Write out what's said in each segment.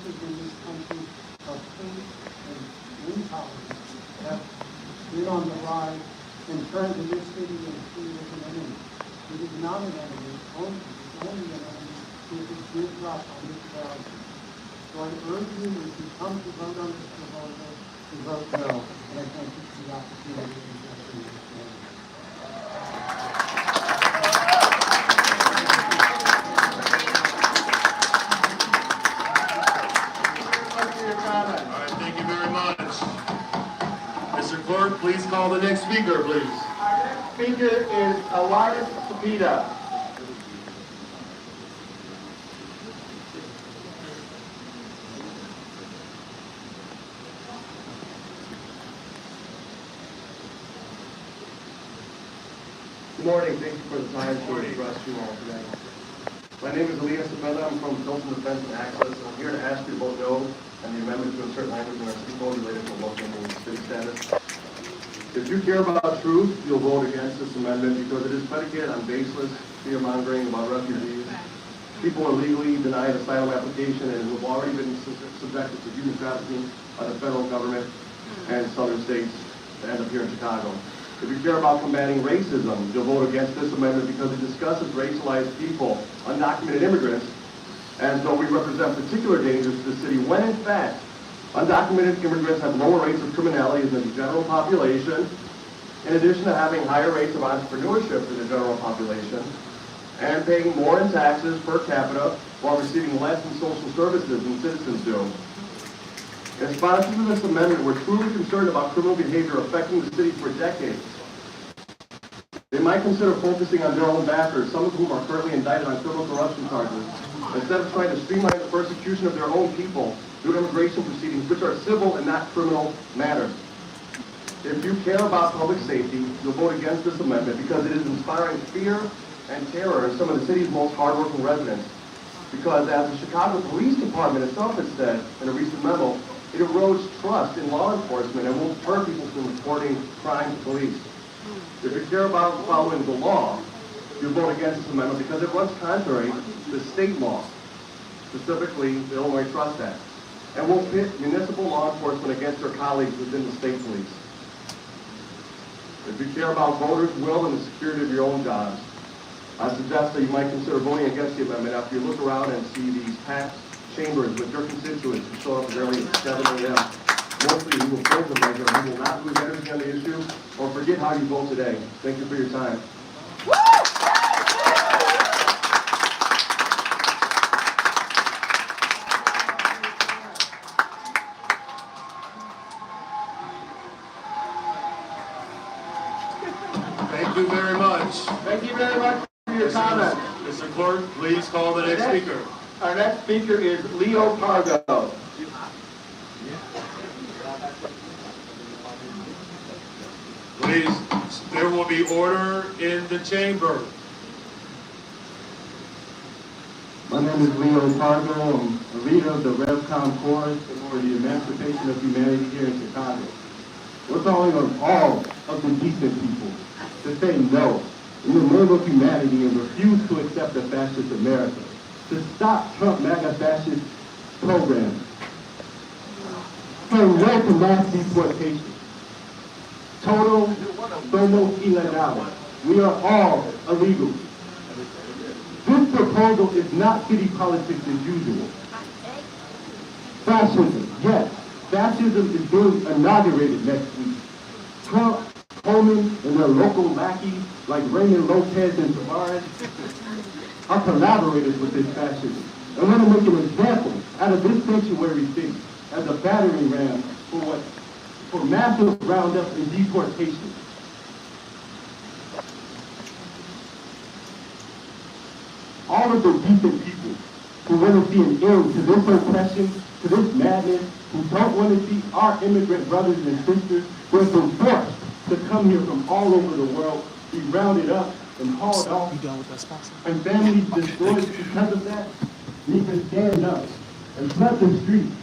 forces in this country of hate and intolerance have been on the rise and turned to this city and seen as an enemy. It is not an enemy, it is only an enemy if it gives up on its values. So I urge you, if you come to vote on this proposal, to vote no. And I thank you for the opportunity to address you this morning. Thank you very much. Mr. Clerk, please call the next speaker, please. Our next speaker is Elias Cepeda. Good morning. Thank you for the time to address you all today. My name is Elias Cepeda. I'm from Pilsen Defense and Access, and I'm here to ask you to vote no on the amendment to insert language in our city code related to local and city status. If you care about truth, you'll vote against this amendment because it is predicated on baseless fear-mongering about refugees, people illegally denied asylum application and who have already been subjected to human trafficking by the federal government and southern states that end up here in Chicago. If you care about combating racism, you'll vote against this amendment because it discusses racialized people, undocumented immigrants, as though we represent particular dangers to the city, when in fact, undocumented immigrants have lower rates of criminality than the general population, in addition to having higher rates of entrepreneurship than the general population, and paying more in taxes per capita while receiving less in social services than citizens do. In sponsors of this amendment, we're truly concerned about criminal behavior affecting the city for decades. They might consider focusing on their own backers, some of whom are currently indicted on criminal corruption charges, instead of trying to streamline the persecution of their own people through immigration proceedings, which are civil and not criminal matters. If you care about public safety, you'll vote against this amendment because it is inspiring fear and terror in some of the city's most hardworking residents. Because as the Chicago Police Department itself has said in a recent memo, it erodes trust in law enforcement and will deter people from reporting crime to police. If you care about following the law, you vote against this amendment because it runs contrary to state law, specifically the Illinois Trust Act, and will pit municipal law enforcement against their colleagues within the state police. If you care about voters' will and the security of your own jobs, I suggest that you might consider voting against the amendment after you look around and see these packed chambers with your constituents who show up as early as 7 a.m. Mostly who will vote them regular, who will not lose energy on the issue or forget how you vote today. Thank you for your time. Thank you very much. Thank you very much for your comments. Mr. Clerk, please call the next speaker. Our next speaker is Leo Pargo. Please, there will be order in the chamber. My name is Leo Pargo. I'm a leader of the RevCom Chorus for the Emancipation of Humanity here in Chicago. We're calling on all of the decent people to say no in the name of humanity and refuse to accept a fascist America, to stop Trump MAGA fascist programs, say no to mass deportation, total somos ilegales. We are all illegal. This proposal is not city politics as usual. Fascism, yes, fascism is being inaugurated next week. Trump, Coleman, and their local lackeys like Raymond Lopez and Tavares are collaborators with this fascism. And want to make an example out of this sanctuary city as a battering ram for massive roundup and deportation. All of the decent people who want to see an end to this oppression, to this madness, who don't want to see our immigrant brothers and sisters who have been forced to come here from all over the world, be rounded up and hauled off, and families destroyed because of that, need to stand up and flood the streets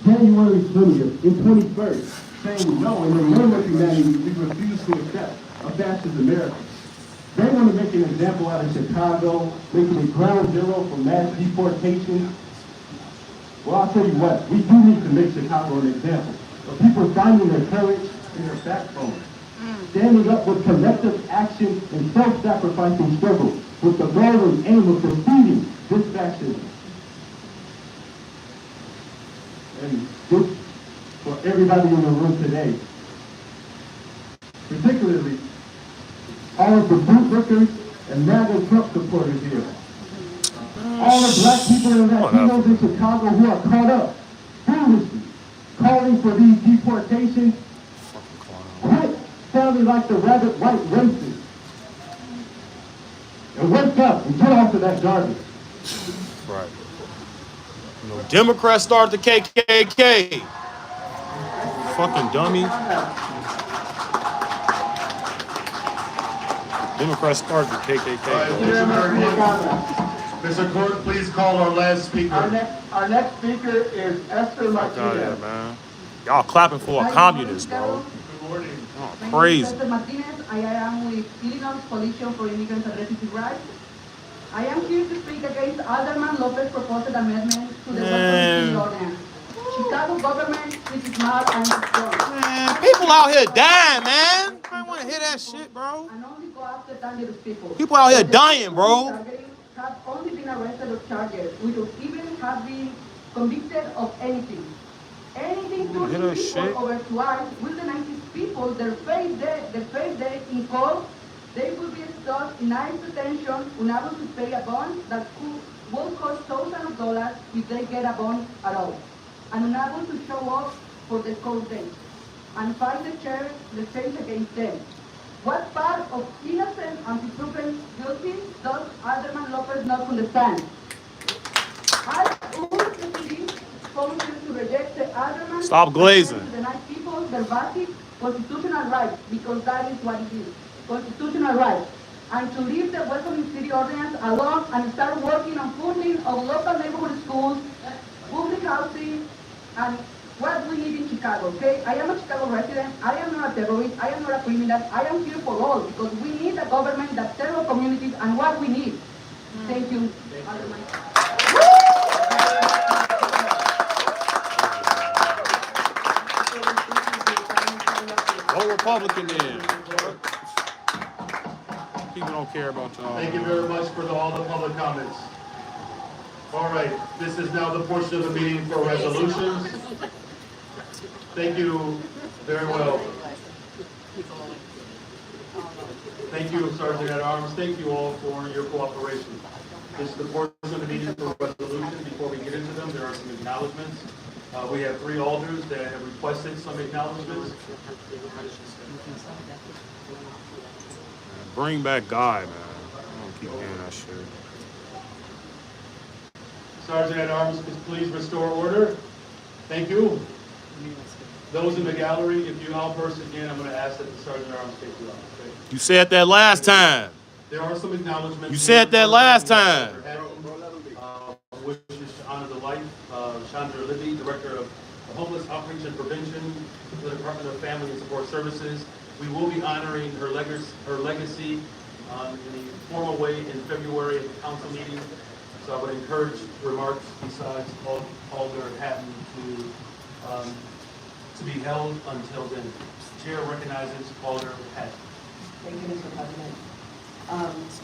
January 20th and 21st, saying no, in the name of humanity, we refuse to accept a fascist America. They want to make an example out of Chicago, making it ground zero for mass deportation. Well, I'll tell you what, we do need to make Chicago an example of people finding their courage and their backbone, standing up with collective action and self-sacrificing struggle with the goal and aim of defeating this fascism. And this, for everybody in the room today, particularly all of the bootlickers and MAGA Trump supporters here. All the black people and Latinos in Chicago who are caught up, foolishly, calling for these deportations, quit sounding like the rabbit white racists. And wake up and get off of that garbage. Right. You know, Democrats started the KKK. Fucking dummy. Democrats started the KKK. Mr. Court, please call our last speaker. Our next speaker is Esther Fuck out of here, Martinez. man. Y'all clapping for a communist, bro. Good morning. Oh, My crazy. name is Esther Martinez. I am with Illinois Coalition for Immigrants and Refugee Rights. I am here to speak against Alderman Lopez's proposed amendment to the Western City Ordinance. Chicago government is smart and strong. Man, people out here dying, man. I don't want to hear that shit, bro. And only go after dangerous people. People out here The dying, people bro. targeting have only been arrested or charged, without even have been convicted of anything. Anything to hear that people shit? over twice will deny these people their first day in court. They will be stuck in ICE detention, unable to pay a bond that will cost thousands of dollars if they get a bond at all, and unable to show up for the court date and fight the charge against them. What part of innocent and proven guilty does Alderman Lopez not understand? I urge the city council to reject the Alderman. Stop glazing. To deny people their basic constitutional rights, because that is what it is, constitutional rights, and to leave the Western City Ordinance alone and start working on funding of local neighborhood schools, public housing, and what we need in Chicago, okay? I am a Chicago resident. I am not a terrorist. I am not a criminal. I am here for all, because we need a government that serves our communities and what we need. Thank you. Go Republican then. People don't care about y'all. Thank you very much for all the public comments. All right, this is now the portion of the meeting for resolutions. Thank you very well. Thank you, Sergeant at Arms. Thank you all for your cooperation. This is the portion of the meeting for resolution. Before we get into them, there are some acknowledgements. We have 3 alders that have requested some acknowledgements. Bring back Guy, man. I don't keep hearing that shit. Sergeant at Arms, please restore order. Thank you. Those in the gallery, if you outburst again, I'm going to ask that the Sergeant at Arms take you out. Okay? You said that last time. There are some acknowledgements. You said that last time. Which is to honor the life of Shandra, Libby, Director of Homeless Outreach and Prevention for the Department of Family and Support Services. We will be honoring her legacy in a formal way in February at the council meeting. So I would encourage remarks besides Alder Hatton to be held until then. Chair recognizes Alder Hatton. Thank you, Mr. President.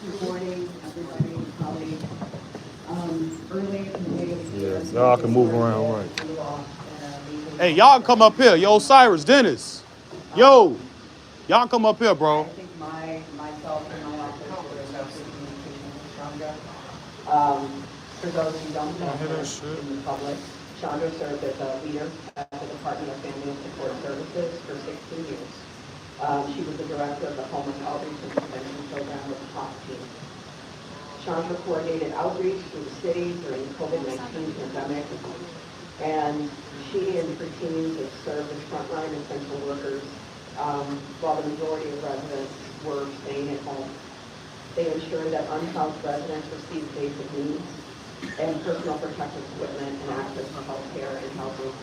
Good morning, everybody, colleagues. Early in the day of the year, Y'all can move around, right? Hey, y'all come up here. Yo, Cyrus, Dennis. Yo, y'all come up here, bro. I think myself and my office were in close communication with Shandra. For those who don't know her in the public, Shandra served as a leader at the Department of Family and Support Services for 16 years. She was the director of the Homeless Outreach and Prevention Program with the top team. Shandra coordinated outreach through the city during the COVID-19 pandemic, and she and her teams have served as frontline essential workers while the majority of residents were staying at home. They ensured that unhoused residents received basic needs and personal protective equipment and access to health care and housing.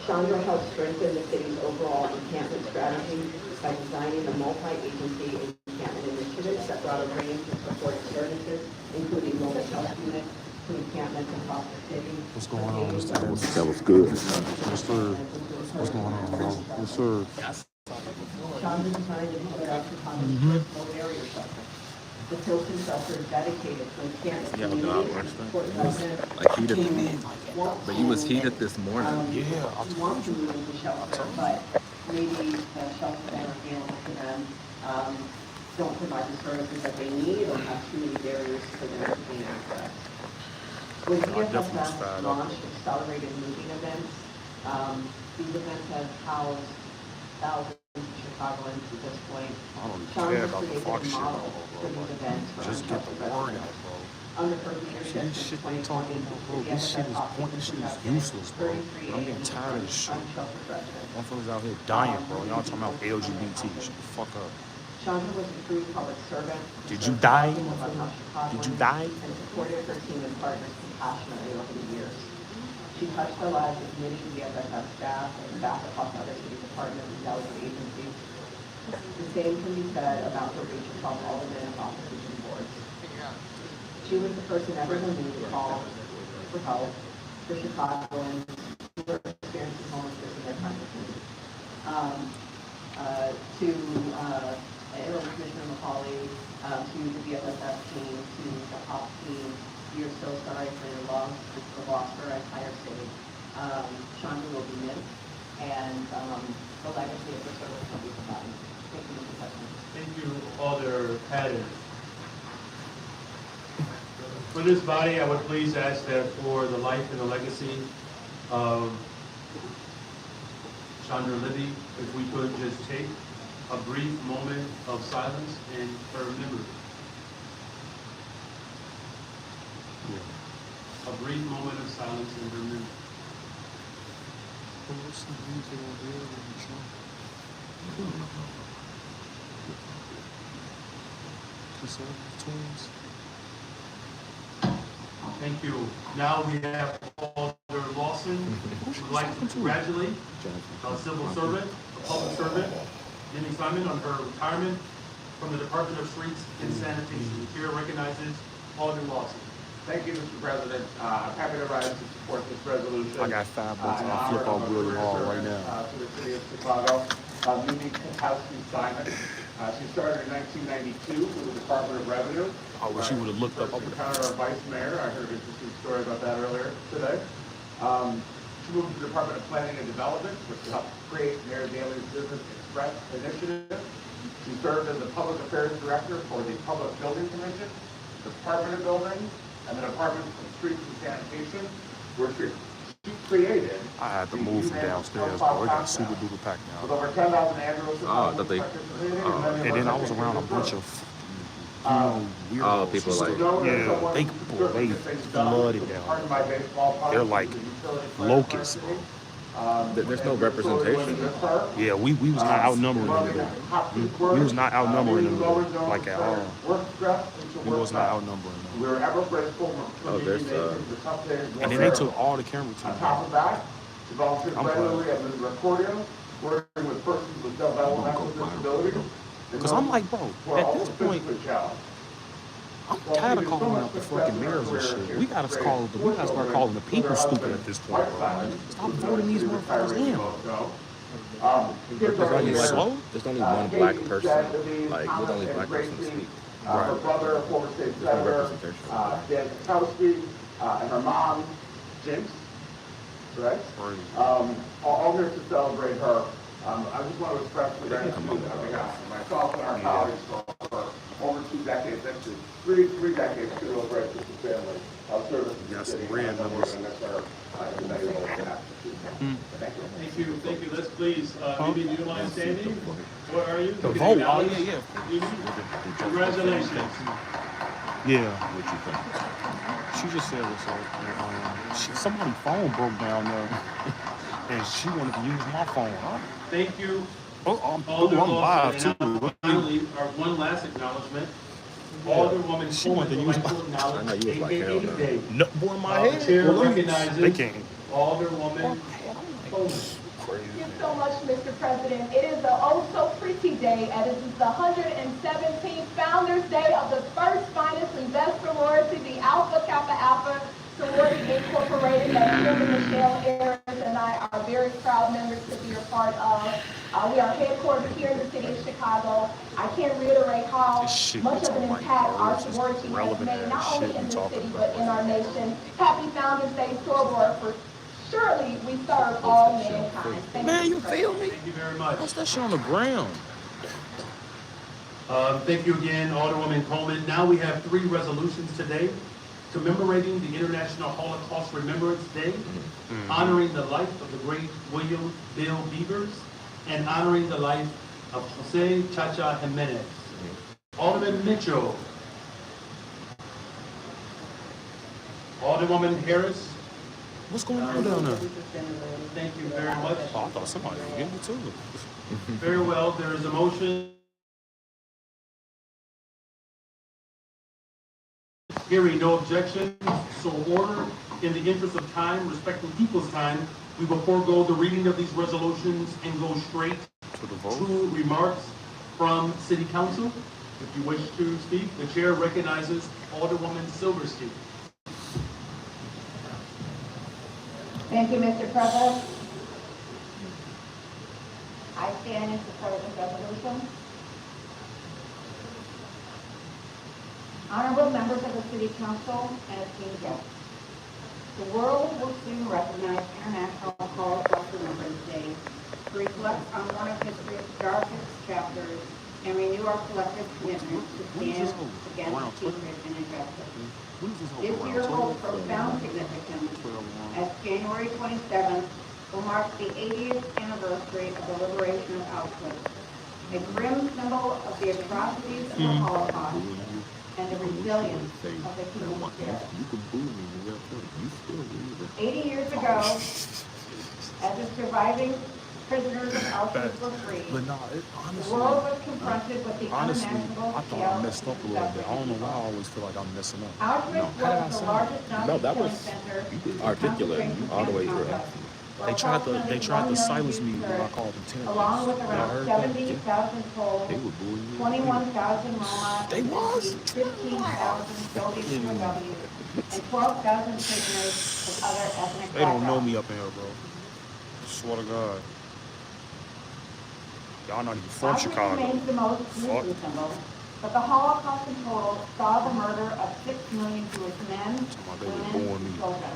Chandra helped strengthen the city's overall encampment strategy by designing a multi-agency encampment initiative that brought a range of supportive services, including mobile health units, to encampments across the city. What's going on, Mr. Dennis? That was good. Yes, sir. What's going on, bro? Yes, sir. Shandra designed and put up Chicago's first remote area shelter. The Tilton shelter is dedicated to encampment Yeah, communities, God, support residents, Like heated, who want but he was to, heated this morning. who want to move into shelter, but maybe the shelter that are available to them, don't provide the services that they need or have too many barriers for them to gain access. When DFSS launched accelerated moving events, these events have housed thousands of Chicagoans at this point. I don't even Chandra care about the created fuck a shit, model bro. for these events for Just get the unsheltered word residents. out, bro. Under her leadership This shit they since talking 2020, about, bro. the This shit is DFSS point. This shit is has useless, bro. 33 I'm getting tired of this shit. unsheltered residents. Motherfuckers out here dying, bro. Y'all talking about LGBT. Shut the fuck up. Chandra was a true public servant. Did you die? Did you die? And supported her team and partners compassionately over the years. She touched the lives of many DFSS staff and staff across other city departments and delegate agencies. The same can be said about her reach across all the men's offices and boards. She was the person everyone knew to call for help for Chicagoans who were experiencing homelessness in their time of need. To Interim Commissioner McCauley, to the BFSS team, to the ops team, we are so sorry for your loss, the loss for our entire city. Shandra will be missed, and the legacy of the service will be forgotten. Thank you, Mr. President. Thank you, Alder Patton. For this body, I would please ask that for the life and the legacy of Shandra Libby, if we could just take a brief moment of silence in her memory. A brief moment of silence in her memory. Thank you. Now we have Alder Lawson, who would like to congratulate a civil servant, a public servant, Jimmy Simon, on her retirement from the Department of Streets and Sanitation. The chair recognizes Alder Lawson. Thank you, Mr. President. I'm happy to rise to support this resolution. I got $5 and I'll flip out William Hall right now. To the city of Chicago, Libby Simon. She started in 1992 with the Department of Revenue. I wish you would have looked up. First encounter our vice mayor. I heard an interesting story about that earlier today. She moved to the Department of Planning and Development, which helped create Mayor Daley's Business Express initiative. She served as the Public Affairs Director for the Public Building Commission, Department of Buildings, and the Department of Streets and Sanitation, where she created. I had to move from downstairs, bro. It got super duper packed With now. over 10,000 ambulance that And then I was around a bunch of, weirdos. people like, yeah, they flooded down. They're like locusts, bro. there's no representation. Yeah, we was not outnumbering them. We was not outnumbering them like at all. We was not outnumbering them. We were ever grateful for there's, And then they took all the camera team. On top of that, she volunteered I'm proud. regularly at the Recordium, working with persons with developmental disabilities. Because I'm like, bro, at this point, I'm tired of calling out the fucking mayors and shit. We gotta start calling the people stupid at this point, bro. Stop voting these motherfuckers in. There's only, Slow? there's only one black person. Like, there's only black person to speak. Her brother, former state senator, Dan Kowski, and her mom, Jinx, right? All here to celebrate her. I just want to express the gratitude on behalf of myself and our colleagues for over 2 decades, actually three decades to the great sister family of service to the city. Red numbers. And that's our invaluable gap. Thank you. Thank you. Let's please, Libby, do you mind standing? Where are you? The vote. Oh, yeah. Congratulations. Yeah. She just said what's up. Somebody's phone broke down there. And she wanted to use my phone. Thank you. I'm Alder live Lawson. too. And finally, our one last acknowledgement. Alderwoman She wanted to use my. I know you was like, hell no. No, boy, my The head. chair Well, they recognizes can't. Alderwoman Coleman. Thank you so much, Mr. President. It is the oh so pretty day, and it is the 117th Founders Day of the first finest investor loyalty, the Alpha Kappa Alpha Sorority Incorporated that Chairman Michelle Ayers and I are very proud members to be a part of. We are headquartered here in the city of Chicago. I can't reiterate how much of an impact our sorority has made, not only in this city, but in our nation. Happy Founders Day, Soror, for surely we serve all mankind. Thank Man, you, you feel me? Thank you very much. What's that shit on the ground? Thank you again, Alderwoman Coleman. Now we have 3 resolutions today commemorating the International Holocaust Remembrance Day, honoring the life of the great William Bill Beavers, and honoring the life of Jose Chacha Jimenez. Alderman Mitchell. Alderwoman Harris. What's going on down there? Thank you very much. Oh, I thought somebody was getting it too. Very well, there is a motion. Hearing no objection, so ordered. In the interest of time, respecting people's time, we will forego the reading of these resolutions and go straight to remarks from City Council. If you wish to speak, the chair recognizes Alderwoman Silverstein. Thank you, Mr. President. I stand in support of this resolution. Honorable members of the City Council and esteemed guests, the world will soon recognize International Holocaust Remembrance Day to reflect on one of history's darkest chapters and renew our collective commitment to stand against hatred and injustice. This year holds profound significance as January 27th will mark the 80th anniversary of the liberation of Auschwitz, a grim symbol of the atrocities of the Holocaust and the resilience of the human spirit. 80 years ago, as the surviving prisoners of Auschwitz were freed, But no, the world was confronted with the unimaginable I thought scale I messed up a little bit. I don't know why I always feel like I'm messing up. Auschwitz was the largest No, Nazi that killing was center. articulate all the way through. They tried to silence me when I called them terrorists. Along with Y'all around heard that? 70,000 Poles, 21,000 Roma, They was? 15,000 Soviet POWs, and 12,000 prisoners of other ethnic They don't know backgrounds. me up in here, bro. Swear to God. Y'all not even from Auschwitz Chicago. remains the most gruesome symbol, but the Holocaust in total saw the murder of 6 million Jewish men, they were women, born and me. children,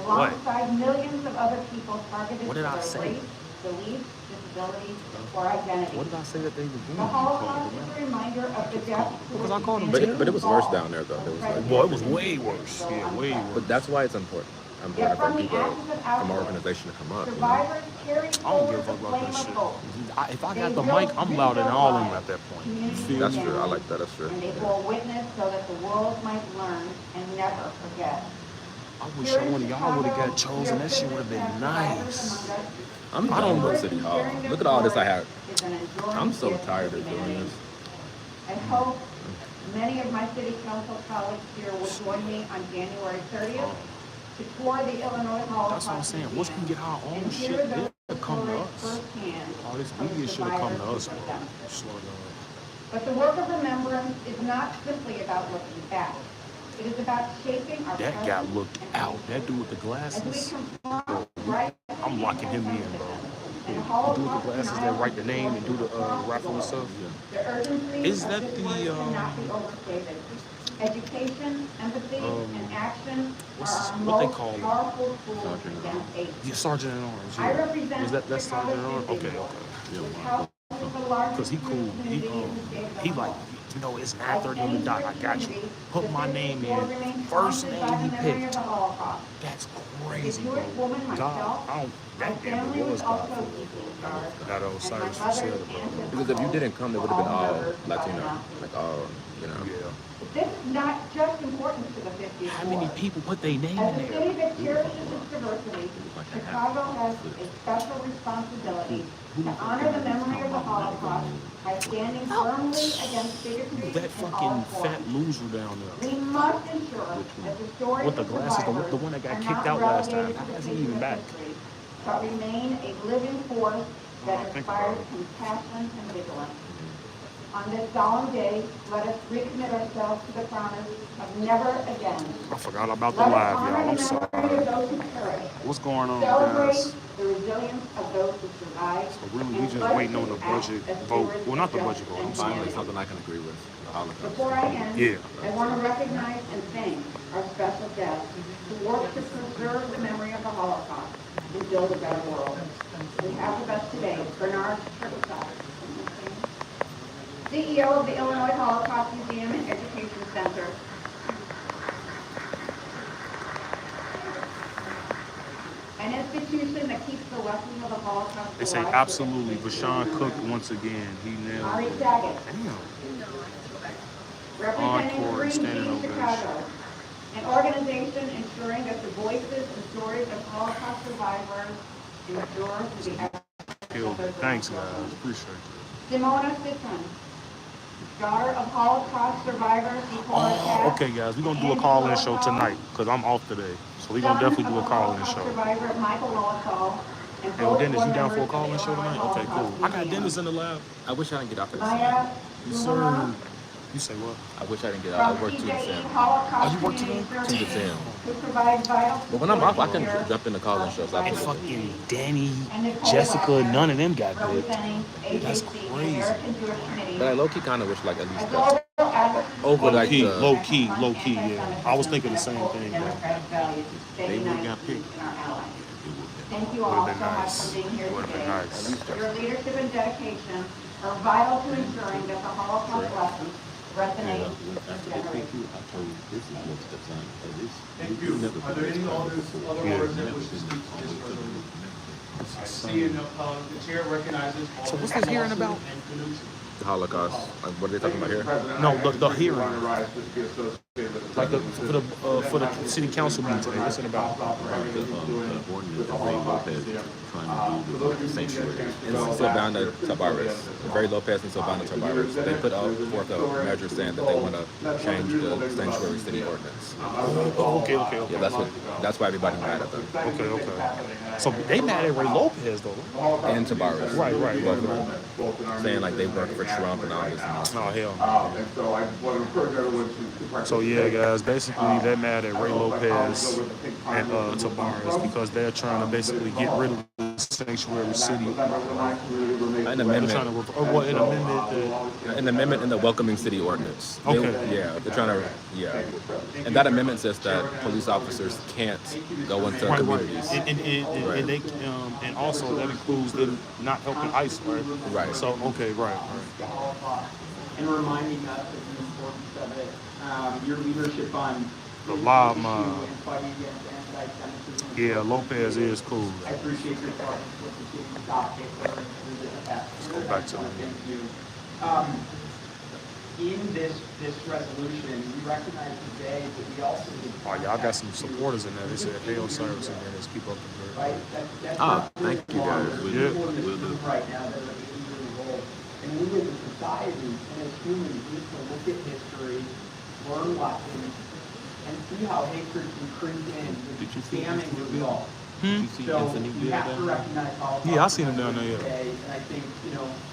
alongside millions of other people targeted What for did I their say? race, belief, disability, or identity. What did I say that they were The doing? Holocaust is a reminder of the death. Because I called them But it was worse down there, though. It was like, Well, it was way worse. Yeah, way worse. but that's why it's important. I'm Yet glad from for the people ashes of from our Auschwitz, organization to come up. You know? survivors carried I don't forward give a the fuck about flame that of shit. hope. If I got the mic, I'm louder than all of them at that point. You feel That's me? true. I like that. That's true. And they bore witness so that the world might learn and never forget. I wish one of y'all would have got chosen. That shit would have been nice. I'm I don't done know. with City Hall. Look at all this I have. I'm so tired of doing this. I hope many of my city council colleagues here will join me on January 30th to tour the Illinois Holocaust. That's what I'm saying. Once we get our own and shit, hear they those should come to stories us. firsthand All this from the media should have come to survivors us, who bro. lived them. Swear to God. But the work of remembrance is not simply about looking back. It is about shaping our That present guy looked and out. future. That dude with the As we glasses. confront right I'm locking him in, bro. and The dude with the glasses that write the name and do the raffle and stuff. the urgency Is of that this the, work cannot be overstated. Education, empathy, and action are our what they most call it? powerful tools against hate. Yeah, Sergeant at Arms. I Yeah. represent Is that's Sergeant at Arms? Chicago's Okay, city, okay. which houses the largest Cause he cool. community in the state of He Illinois. like, you know, it's Like 9:30 on the any dot. I Jewish got you. community, Put the my city name will in. remain First haunted name by he the memory of picked. the Holocaust. That's As crazy, a bro. Jewish woman God, myself, I don't. my That family never was was God. also deeply scarred. That old And my Cyrus mother's said it, bro. ancestors Because if you didn't come, it would have been all murdered by Latino, Nazis. like all, you know. Yeah. But this is not just important to the 50th How many War. people put their name As in a there? city that cherishes its diversity, Chicago has a special responsibility to honor the memory of the Holocaust by standing firmly against bigotry That in all fucking forms. fat loser down there. We must ensure that the stories With the of glasses, survivors the one that got are kicked not out last time. relegated How to the is he pages even of back? history, but remain a living force that I think inspires about it. compassion and vigilance. On this solemn day, let us recommit ourselves to the promise of never again. I forgot about the Let us live, honor y'all. the I'm memory sorry. of those who perished. What's going on, Celebrate guys? the resilience of those who survived. So really, we and just pledge waiting on to the act budget as vote. stewards Well, not of the budget justice vote. and I'm sorry. Finally, humanity. something I can agree with. The Holocaust. Before I end, Yeah. I want to recognize and thank our special guests who worked to preserve the memory of the Holocaust and build a better world. We have with us today Bernard Turkesov, CEO of the Illinois Holocaust Museum and Education Center. An institution that keeps the lessons of the Holocaust They say alive. absolutely. Bashan Cook once again. He nailed Ari it. Saget, Damn. representing Encore Green standing Team ovation. Chicago, an organization ensuring that the voices and stories of Holocaust survivors endure to the end. Killed it. Thanks, guys. Appreciate it. Simona Sitton, daughter of Holocaust survivors before attack. Okay, guys, we're going to do a call-in show tonight because I'm off today. So we're going to definitely do a call-in show. Survivor Michael Lowenthal, and Hey, well, both Dennis, you were down for a members of call-in the show tonight? Illinois Okay, cool. Holocaust I got Museum. Dennis in the lab. I wish I didn't get off at the Maya Yes, sir. Zumama, You say what? I wish I didn't get out. from I work 2 to 10. TJE Holocaust you work Community today? 2 to Services, 10. who provides vital But when I'm off, I support can care jump in the calling shows. And Absolutely. fucking Danny, and Nicole Jessica, Wagner, none of them got picked. representing That's AJC, the crazy. American Jewish Committee. But I low-key kind of wish, like, at A least global that's advocate over, like, Low-key, the... low-key, yeah. I was thinking the same thing, though. Democratic values to stay They would've united got picked. in our allies. Thank you Would've all been so much nice. for being here Would've been today. nice. Your leadership and dedication are vital to ensuring that the Holocaust lessons resonate with generations. Thank you. Are there any other words that wish to speak to this resolution? Seeing the chair recognizes. So what's this hearing about? The Holocaust. Like, what are they talking about here? No, the hearing. Like for the city council meeting today. What's it about? In Silvana Tabares, Very Lopez and Silvana Tabares, they put forth a measure saying that they want to change the sanctuary city ordinance. Okay. Yeah, that's why everybody's mad at them. Okay. So they mad at Ray Lopez though. And Tabares. Right. Saying like they work for Trump and all this and that. Oh hell no. And so I want to encourage everyone to participate. So yeah, guys, basically they're mad at Ray Lopez and Tabares because they're trying to basically get rid of the sanctuary city. An They're amendment. trying to an amendment. An amendment in the welcoming city ordinance. Okay. They're trying to, And that amendment says that police officers can't go into Right. communities. And they and also that includes them not helping ICE, right? Right. So right. And reminding us of the importance of it. Your leadership on The law mob. and fighting against anti-Semitism. Yeah, Lopez is cool. I appreciate your partnership with the city topic through this past year. Go back to it. Thank you. In this resolution, we recognize today that we also need. Oh, y'all got some supporters in there. They said hail service in there. Let's keep up the good. Right? That's Thank you guys. Yeah. People in this room right now that are 80 years old. And we as a society and as humans need to look at history, learn lessons, and see how hatred can creep in with damning results. So we have to recognize how. Yeah, I seen him down there, yeah. Today, and I think,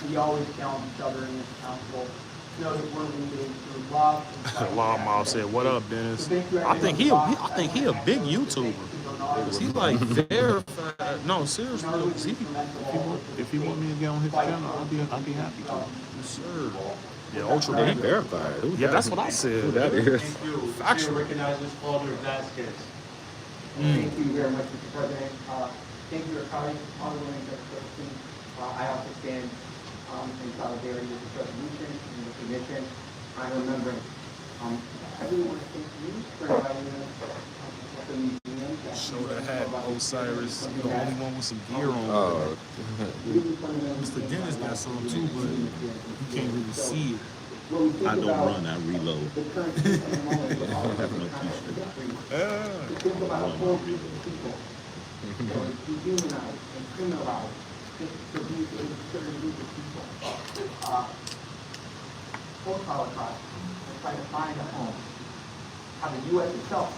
we always challenge each other in this council. Know that we're leading through love. Law mob said, "What up, Dennis?" I think he a big YouTuber. He like verified. No, seriously. If he want me to get on his channel, I'll be happy to. Yes, sir. Yeah, ultra They big. verified. Who Yeah, that? that's what I said. Who that is? Thank you. Factual. Chair recognizes Alder Vasquez. Thank you very much, Mr. President. Thank you, colleagues, honorable and I also stand in solidarity with this resolution and the commission. I remember, I really want to thank you for inviting us to the museum. Show that hat, Osiris. You the only one with some gear on. Oh, Mr. Dennis got some too, but you can't really see it. I don't run, I reload. The current system and moment of all I have no of t-shirt. to think about poor people. Dehumanize and criminalize to be a certain group of people. Post-Holocaust and try to find a home. How the U.S. itself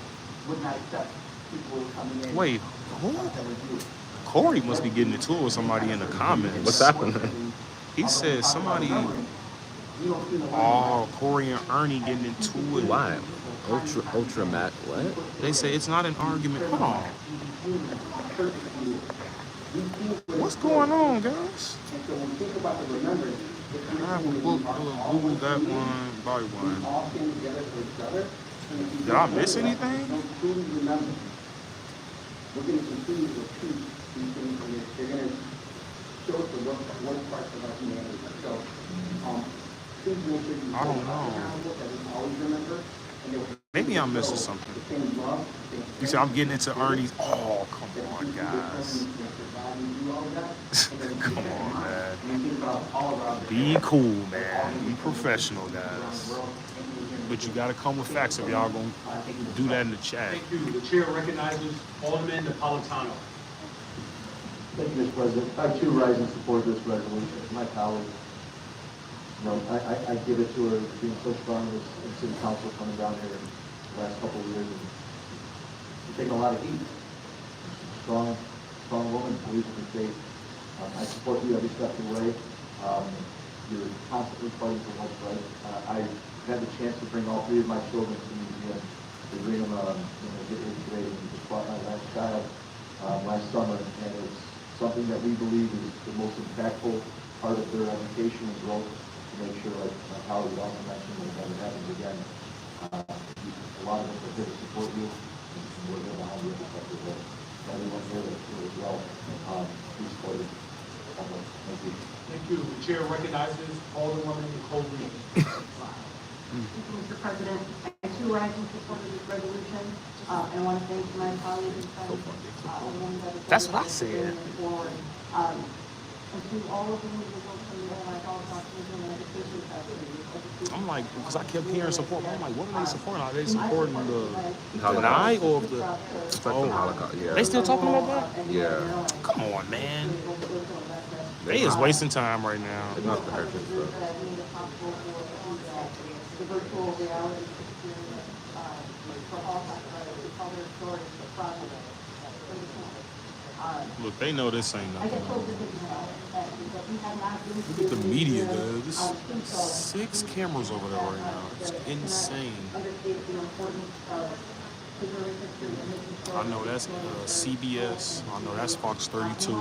would not accept people coming in. Wait, who? That were Jewish. Corey must be getting into it with somebody in the comments. what's happening? He said somebody You don't see the Oh, Corey and Ernie getting into it. Why? Ultra Mac, what? They say it's not an argument. Hold on. What's going on, guys? And so when we think about the remembrance, I will Google that one by one. all came together for each other. Did I miss anything? Don't truly remember. We're going to continue to repeat these things, and they're going to show us the worst parts of our humanity. So, please make sure you I don't know. that we always remember. Maybe I'm missing something. You see, I'm getting into Ernie's. Oh, come on, guys. Come on, man. Be cool, man. Be professional, guys. But you gotta come with facts if y'all gonna do that in the chat. Thank you. The chair recognizes Alderman Napolitano. Thank you, Mr. President. I too rise in support of this resolution. My colleague, you know, I give it to her being so strong in city council coming down here in the last couple of years. She's taken a lot of heat. Strong woman, believes in faith. I support you every step of the way. You're constantly fighting for what's right. I had the chance to bring all three of my children to the museum to bring them, get integrated and just brought my last child last summer, and it's something that we believe is the most impactful part of their education and growth to make sure, like my colleague also mentioned, that it never happens again. A lot of us are here to support you, and we're here behind you every step of the way. Everyone here that's here as well, please support it. Thank you. Thank you. The chair recognizes Alderwoman Nicole Reed. Mr. President, I too rise in support of this resolution, and I want to thank my colleagues and friends. That's what I said. And to all of the individuals from the Holocaust Remembrance and education facilities. I'm like, because I kept hearing support. I'm like, what are they supporting? Are they supporting the deny or the? Oh, Holocaust, yeah. They still talking about that? Yeah. Come on, man. They is wasting time right now. It's not the hurt it, The virtual reality experience for all their stories from Look, they know this ain't I nothing. get told that we have not been Look at the media, guys. There's 6 cameras over there right now. It's insane. understate the importance of preserving history and making sure. I know that's CBS. I know that's Fox 32.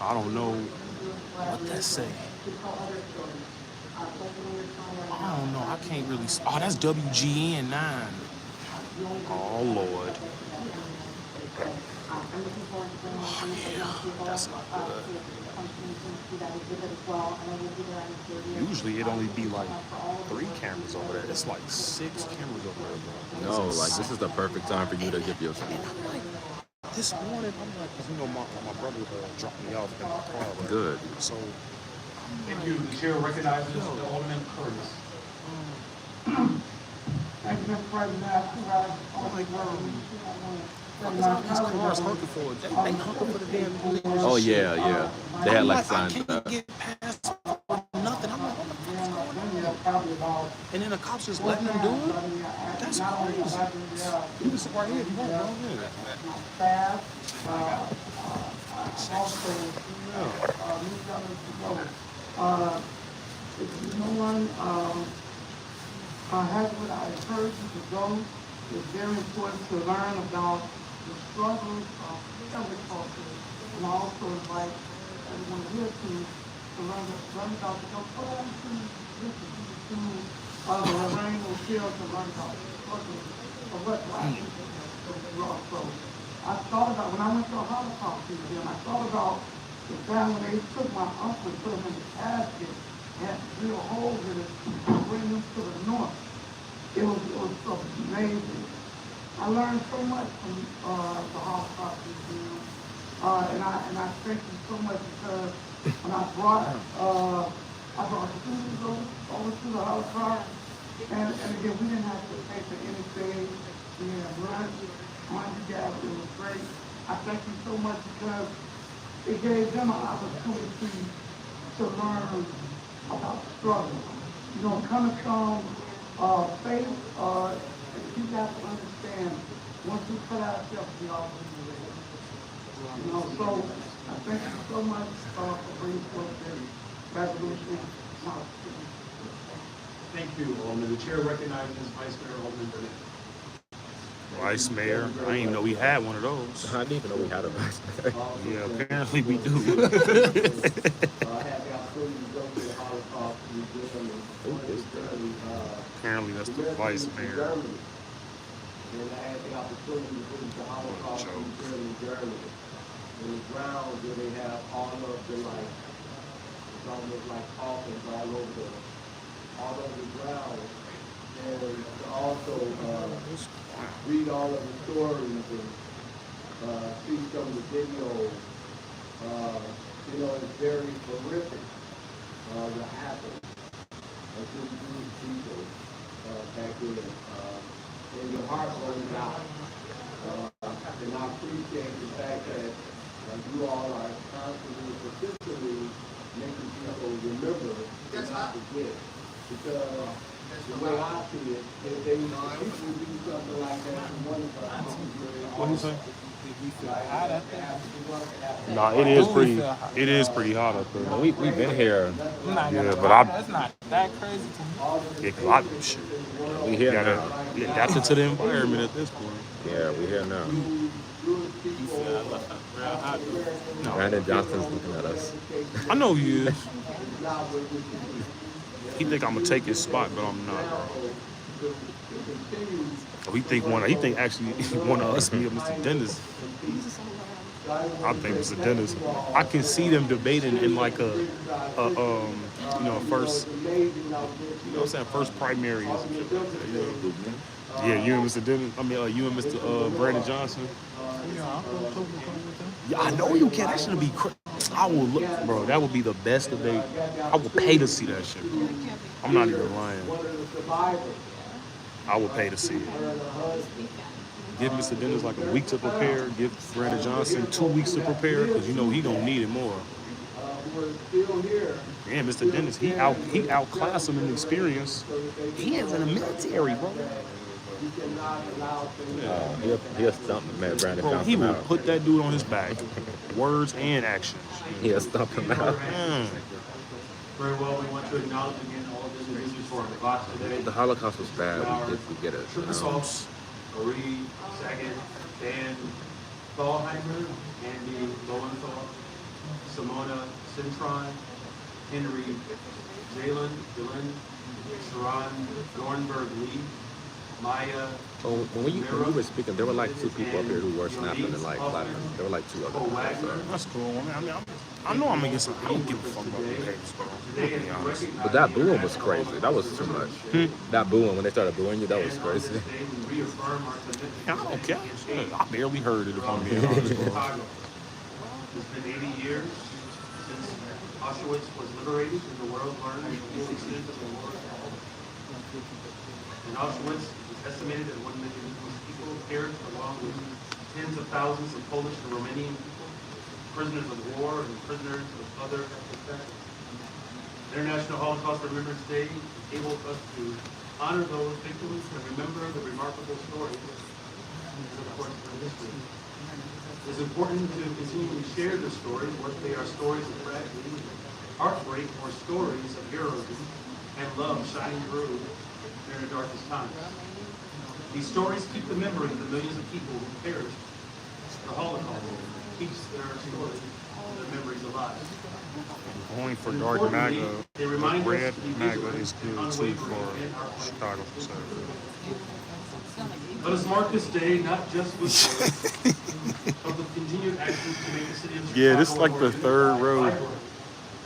I don't know what that say. I don't know. I can't really. Oh, that's WGN 9. Oh Lord. Oh yeah, that's not good. Usually it only be like 3 cameras over there. It's like 6 cameras over there, bro. No, like this is the perfect time for you to get your speech. This morning, I'm like, 'cause you know my brother dropped me off in my car. Right? Good. So. Thank you. The chair recognizes the Alderman Curtis. Thank you, Mr. President. I too rise in Like, support all these cars hunting for it. They hunting for the damn police. Oh yeah. They had like I signs can't up. get past for nothing. I'm like, what the fuck's going on? And then the cops just letting them do it? That's crazy. You can sit right here if you want, bro. Staff, also, if no one has what I encourage you to go, it's very important to learn about the struggles of family culture, and also invite everyone here to learn about the culture, to the Lorraine will feel to learn about the struggles of what Black people are. So I thought about, when I went to a Holocaust museum, I thought about the time when they took my uncle and put him in the casket and had to drill holes in it and bring him to the north. It was so amazing. I learned so much from the Holocaust museum, and I thank you so much because when I brought students over to the Holocaust, and again, we didn't have to pay for anything. We had lunch, money gas, it was great. I thank you so much because it gave them an opportunity to learn about struggle. You know, coming from faith, you got to understand, once we put ourselves, we all believe it. You know, so I thank you so much for bringing forth this resolution. Thank you, Alderman. The chair recognizes Vice Mayor Alderman Burnett. Vice Mayor. I didn't even know we had one of those. I didn't even know we had a vice mayor. Yeah, apparently we do. I had the opportunity to go to the Holocaust Museum Apparently that's the vice mayor. and I had the opportunity to visit the Holocaust Museum in Germany. And the grounds where they have all of the it's almost like coffins all over the ground. And to also read all of the stories and see some of the videos. It's very horrific what happened to the Jewish people back then. And your heart goes out. And I appreciate the fact that you all are constantly, persistently making people remember and not forget. Because the way I see it, if they people do something like that in one time, What do you say? Nah, it is pretty hot up there. We've been here. Yeah, but That's not that crazy to me. yeah, 'cause I shit. We here Gotta now. adapt it to the environment at this point. Yeah, we here now. No, Brandon Johnson's looking at us. I know he is. He think I'm gonna take his spot, but I'm not. Oh, he think actually one of us, me or Mr. Dennis. I think Mr. Dennis. I can see them debating in like a first, first primary or something like that, you know? Yeah, you and Mr. Dennis. I mean, you and Mr. Brandon Johnson. Yeah, I know you can. That should be. I will look, bro. That would be the best debate. I would pay to see that shit, bro. I'm not even lying. I would pay to see it. Give Mr. Dennis like a week to prepare. Give Brandon Johnson 2 weeks to prepare, because you know he gonna need it more. Yeah, Mr. Dennis, he outclassed him in experience. He is in the military, bro. He'll stump man, Brandon Bro, Johnson he will out. put that dude on his back, words and actions. He'll stump him out. Very well, we want to acknowledge again all of the individuals for our box today. The Holocaust was bad. We get it. You know? Assaults, Marie, Saget, Dan, Thalheimer, Andy Lowenthal, Simona Cintron, Henry, Jalen, Dylan, Sharon, Dornberg Lee, Maya. Oh, when you were speaking, there were like 2 people up here who were snapping and like clapping. There were like 2 of them. That's cool. I know I'm gonna get some. I don't give a fuck about the haters, bro. To be honest. But that booing was crazy. That was too much. That booing, when they started booing you, that was crazy. I don't care. Shit, I barely heard it, if I'm being honest, bro. It's been 80 years since Auschwitz was liberated and the world learned the full extent of the war. In Auschwitz, it's estimated that 1 million people perished, along with tens of thousands of Polish and Romanian people, prisoners of war and prisoners of other ethnic factions. International Holocaust Remembrance Day enables us to honor those victims and remember the remarkable stories of the course of history. It's important to continually share the stories, whether they are stories of tragedy, heartbreak, or stories of heroism and love shining through during the darkest times. These stories keep the memory of the millions of people who perished in the Holocaust, keeps their stories and their memories alive. Going for dark MAGA, red MAGA is good too for Chicago. So. Let us mark this day not just with words, but with continued actions to make the city of Chicago This is like the third road.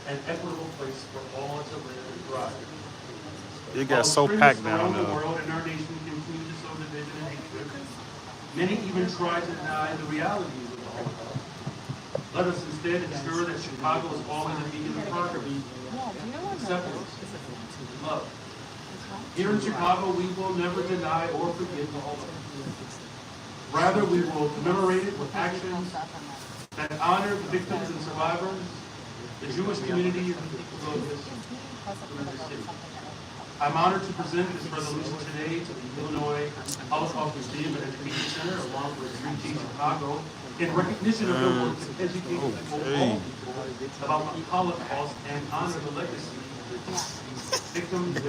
an equitable place for all to live and thrive. It got so packed down The there. world and our nation continue to sow division and hatred. Many even try to deny the realities of the Holocaust. Let us instead ensure that Chicago is always a beacon of progress, acceptance, love. Here in Chicago, we will never deny or forget the Holocaust. Rather, we will commemorate it with actions that honor the victims and survivors, the Jewish community, and the people of this city. I'm honored to present this resolution today to the Illinois Holocaust Museum and Education Center, along with 3T Chicago, in recognition of their work to educate people, all people, about the Holocaust and honor the legacy Victims,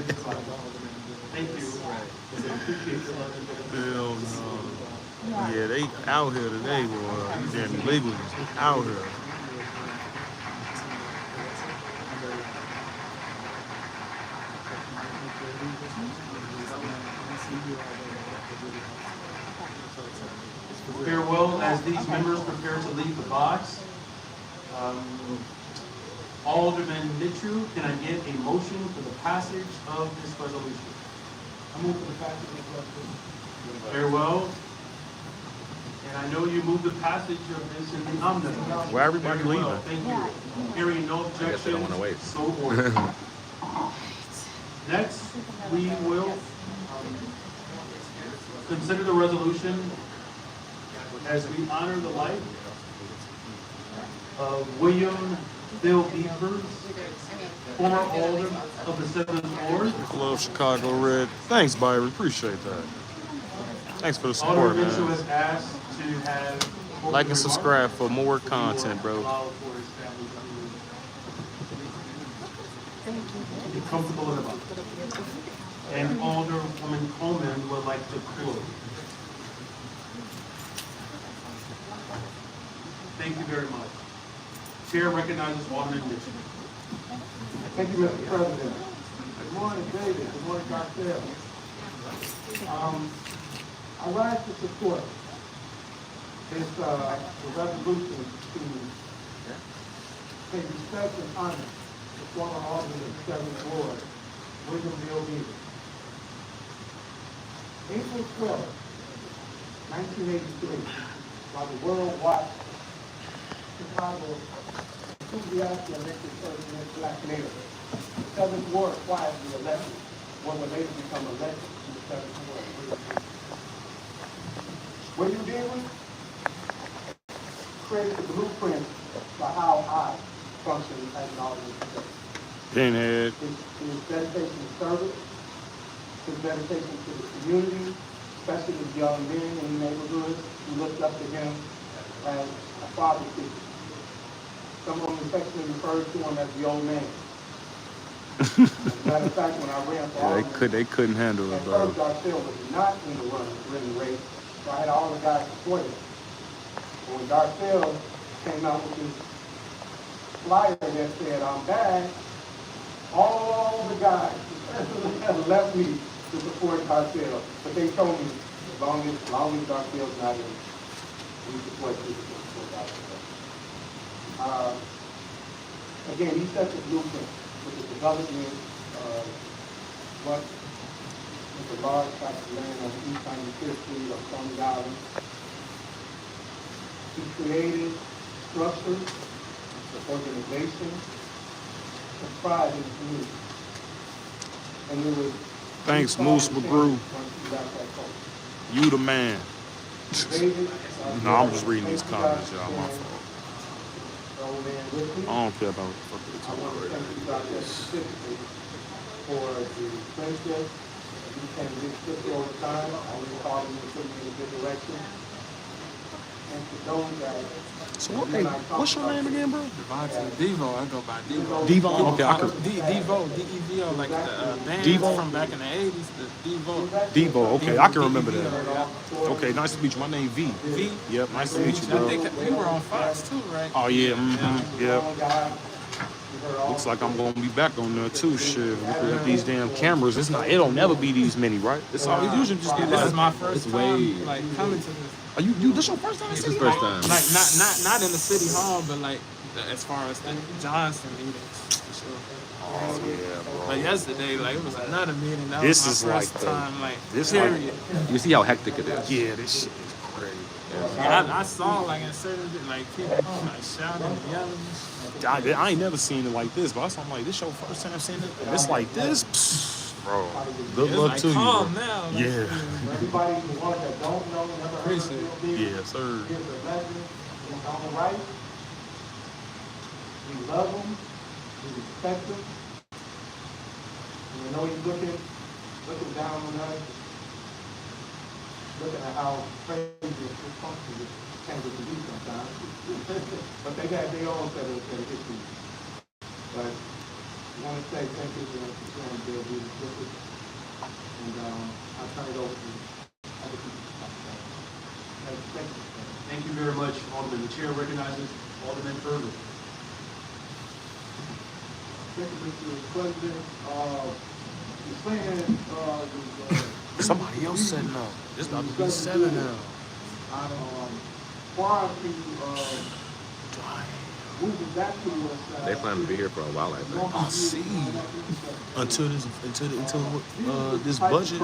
thank you. Appreciate your love and dedication. Hell no. Yeah, they out here today, boy. These damn illegals is out here. Farewell as these members prepare to leave the box. Alderman Mitchell, can I get a motion for the passage of this resolution? I move for the passage of the resolution. Very well. And I know you moved the passage of this in the omnibus. Where everybody Very well. leaving? Thank you. Hearing no I guess they don't objections, want to wait. so ordered. Next, we will consider the resolution as we honor the life of William Bill Beavers, former alderman of the 7th Ward. Love Chicago Red. Thanks, Byron. Appreciate that. Thanks for the support, Alderman Mitchell man. has asked to have Like and subscribe for more content, bro. Be comfortable in the box. And Alderwoman Coleman would like to close. Thank you very much. Chair recognizes Alderman Mitchell. Thank you, Mr. President. Good morning, David. Good morning, Garcelle. I rise to support this the resolution to pay respect and honor the former alderman of the 7th Ward, William Bill Beavers. April 12, 1983, while the world watched Chicago enthusiastically elected person in black neighborhood, the 7th Ward quietly elected what would later become elected to the 7th Ward. William Beavers created the blueprint for how I function as an alderman today. Pinhead. His dedication to service, his dedication to the community, especially the young men in the neighborhoods who looked up to him as a father figure. Someone affectionately referred to him as the old man. As a matter of fact, when I ran for alderman, They couldn't handle it, at bro. first Garcelle was not in the running race, so I had all the guys supporting him. But when Garcelle came out with his flyer that said, "I'm back," all the guys left me to support Garcelle. But they told me, as long as Garcelle's not in, we support you to support Garcelle. Again, he set the blueprint with the development of what is a large tract of land on the east side of 5th Street of Stony Island. He created structures, organization, and pride in the community. And it was Thanks, Moose McGrew. You the man. No, I'm just reading these comments, y'all. My fault. I don't care about what the fuck I they're want to talking thank you guys specifically for the friendship. You came to this quickly over time. I was calling you to put me in a good direction. And for those that... So what they, what's your name again, bro? Devo, I go by Devo. Devo? Okay, I could. Devo, D-E-V-O, like the band Devo? from back in the 80s, the Devo. Devo, okay, I can remember that. Okay, nice to meet you. My name V. V? Yep, nice to meet you, I bro. think we were on Fox too, right? Oh, yeah, yep. Looks like I'm gonna be back on there too, shit. Looking at these damn cameras, it don't never be these many, right? It's always usually just This is my first time, like, coming to this. Are you this your first time in It's city? his first time. Like, not in the city hall, but like, as far as the Johnson meetings, for sure. Oh, yeah, bro. But yesterday, like, it was another meeting. That This was is my like first the- time, like, this period. You see how hectic it is. Yeah, this shit is crazy. Yeah, I saw, like, in certain, like, people, like, shouting and yelling. I ain't never seen it like this, but I'm like, this your first time seeing it? And it's like this? Psst, bro. Good It's luck like to you, calm bro. now. Like, Yeah. For everybody, the ones that don't know, never heard of Bill Beavers, Yes, sir. here's a legend. He's on the right. We love him. We respect him. And we know he's looking down on us, looking at how crazy this country can be sometimes. But they got their own set of issues. But I want to say thank you for sharing Bill Beavers with us. And I'll turn it over to other people to talk about it. Thank you. Thank you very much, Alderman. The chair recognizes Alderman Furley. Thank you, Mr. President. You're saying, Somebody else setting up. This about to be 7 now. prior to moving back to the west side. They plan to be here for a while, I think. I see. Until this budget.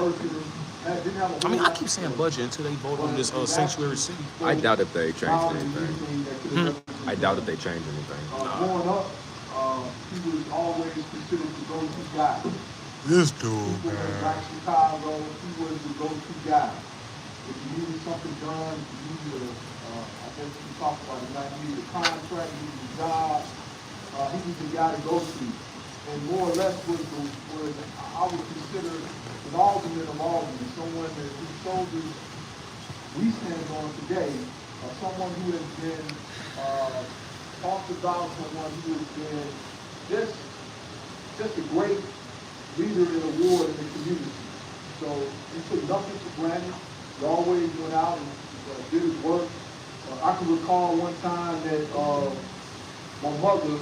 I mean, I keep saying budget until they vote on this sanctuary city. I doubt if they changed anything. I doubt if they changed anything. Growing up, he was always considered the go-to guy. This dude, People in man. Black Chicago, he was the go-to guy. If you needed something done, you needed I guess you talked about it, like you needed a contract, you needed a job, he was the guy to go to. And more or less I would consider an alderman of aldermen, someone that whose shoulders we stand on today, someone who has been talked about, someone who has been just a great leader in a ward in the community. So he took nothing for granted. He always went out and did his work. I can recall one time that my mother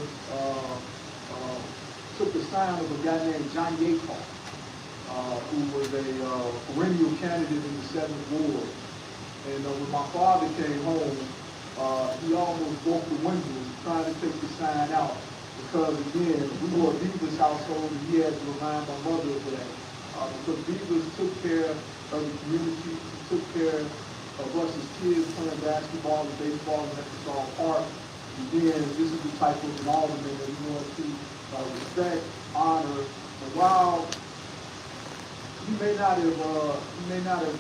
took the sign of a guy named John Yacob, who was a perennial candidate in the 7th Ward. And when my father came home, he almost broke the window trying to take the sign out. Because again, we were a Beavers household and he had to remind my mother of that. Because Beavers took care of the community, took care of us as kids playing basketball and baseball in Mexico Park. Again, this is the type of an alderman that we want to respect, honor, and while he may not have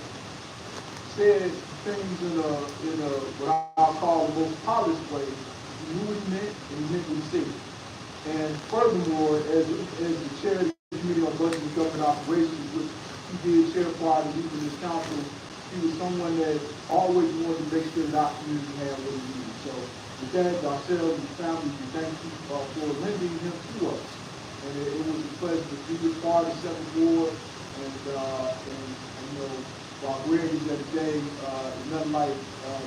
said things in a what I'll call the most polished way, he knew what he meant and he meant what he said. And furthermore, as the chair of the Committee on Budget and Government Operations, which he did chair prior to leaving this council, he was someone that always wanted to make sure that our community had what we needed. So with that, ourselves and family, we thank you for lending him to us. And it was a pleasure to be a part of the 7th Ward. And you know, while we're here today, nothing like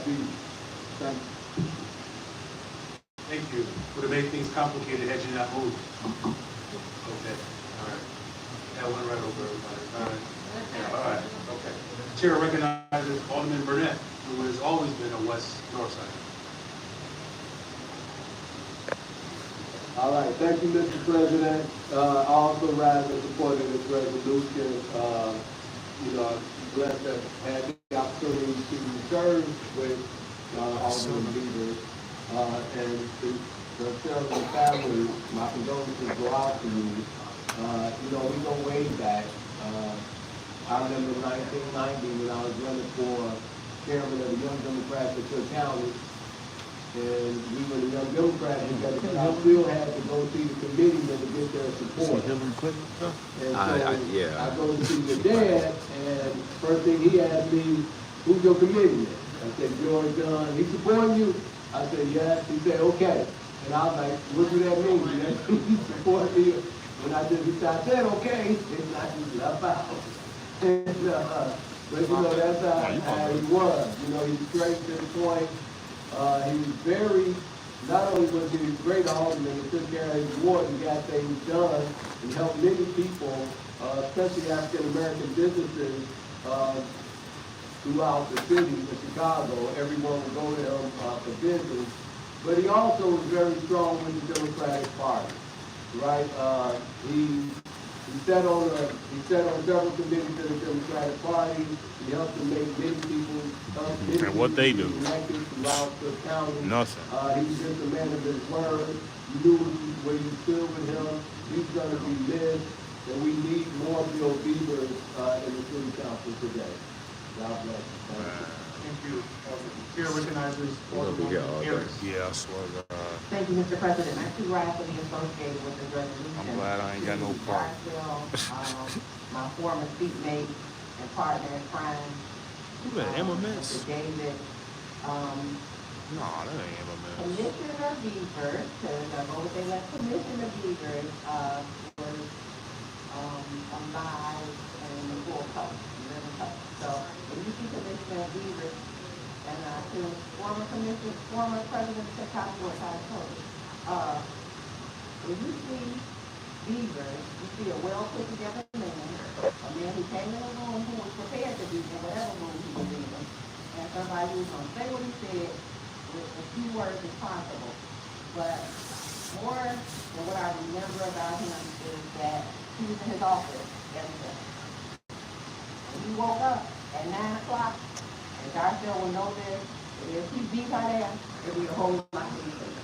Beavers. Thank you. Thank you. Would have made things complicated had you not moved. Okay. All right. That went right over everybody. All right. Yeah, all right. Okay. The chair recognizes Alderman Burnett, who has always been a West-North side. All right, thank you, Mr. President. I also rise in support of this resolution. I'm blessed to have the opportunity to serve with Alderman Beavers. And the Shandra family, my condolences go out to you. We go way back. I remember 1990 when I was running for chairman of the Young Democrats of Cook County. And we were the Young Democrats because I still had to go see the committee to get their support. Hillary Clinton stuff? And so yeah. I go to see your dad, and first thing he asked me, who's your committee? I said, George Dunn. He supporting you? I said, yes. He said, okay. And I was like, what do that mean? He support me? And I said, okay. And I just left out. And, but that's how he was. He was straight to the point. He was very, not only was he a great alderman, he took care of his ward and got things done and helped many people, especially African-American businesses, throughout the city of Chicago. Everyone would go to him for business. But he also was very strong with the Democratic Party, right? He sat on several committees of the Democratic Party. He helped to make many people And what they do? elected throughout the county. Nothing. He was just a man of his word. You knew where you stood with him. He's going to be missed. And we need more Bill Beavers in the city council today. God bless. Thank you. Chair recognizes Alderman Harris. Yeah, I swear to God. Thank you, Mr. President. I too rise to be associated with this resolution. I'm glad I ain't got no part. My former seatmate and partner in crime. Who that, Emma Miss? Mr. David, No, that ain't Emma Miss. Commissioner of Beavers, because I know they let Commissioner Beavers, was, alive and in the full color, living color. So when you see Commissioner Beavers, and, to former President Chicago, as I told you, when you see Beavers, you see a well put together man, a man who came in a room who was prepared to be in whatever room he was in, and somebody who was going to say what he said with a few words as possible. But more than what I remember about him is that he was in his office every day. When he woke up at 9 o'clock, and Garfield will know this, if he beat her there, it'd be a whole lot easier.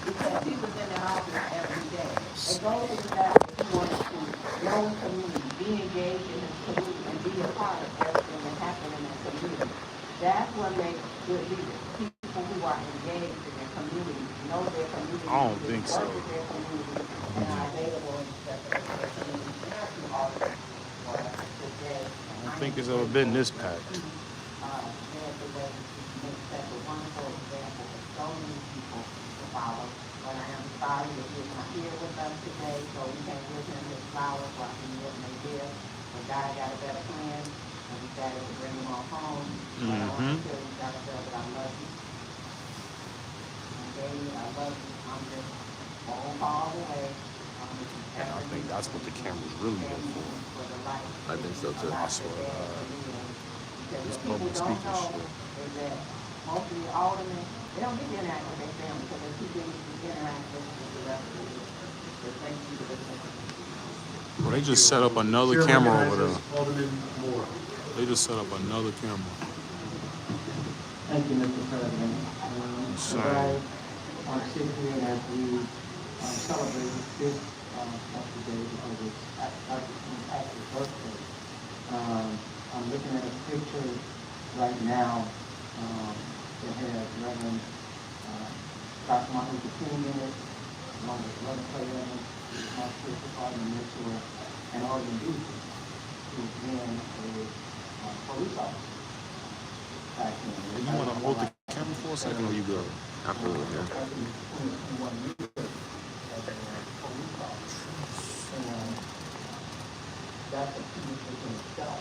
Because he was in the office every day. It goes to the fact that he wanted to know his community, be engaged in his community, and be a part of everything that happened in that community. That's what makes good leaders. People who are engaged in their community, know their community, I don't think so. work with their community, and are available in their community. Not too often for today. I don't think it's ever been this packed. That's a wonderful example of so many people to follow. But I am sorry that he is not here with us today, so we can't give him his flowers while he may live. But God got a better plan, and we decided to bring him on home. But I want to tell you, Dr. Bell, that I love you. And baby, I love you. I'm just won't fall away. And I think that's what the camera's really good for. I think so too. I swear to God. This public speaking shit. Is that most of the aldermen, they don't get to interact with their family because they're too busy to interact with the rest of the but thank you for listening. Well, they just set up another camera over there. Alderman Moore. They just set up another camera. Thank you, Mr. President. Today, on 60th, as we celebrate this day because it's actually birthday, I'm looking at a picture right now that has Reverend Dr. Martin Luther King in it, along with Brother Clay Evans, my spiritual partner, mentor, and all the Beavers, who's been a police officer back then. You want to hold the camera for a second or you go? Absolutely, yeah. That's a piece within itself.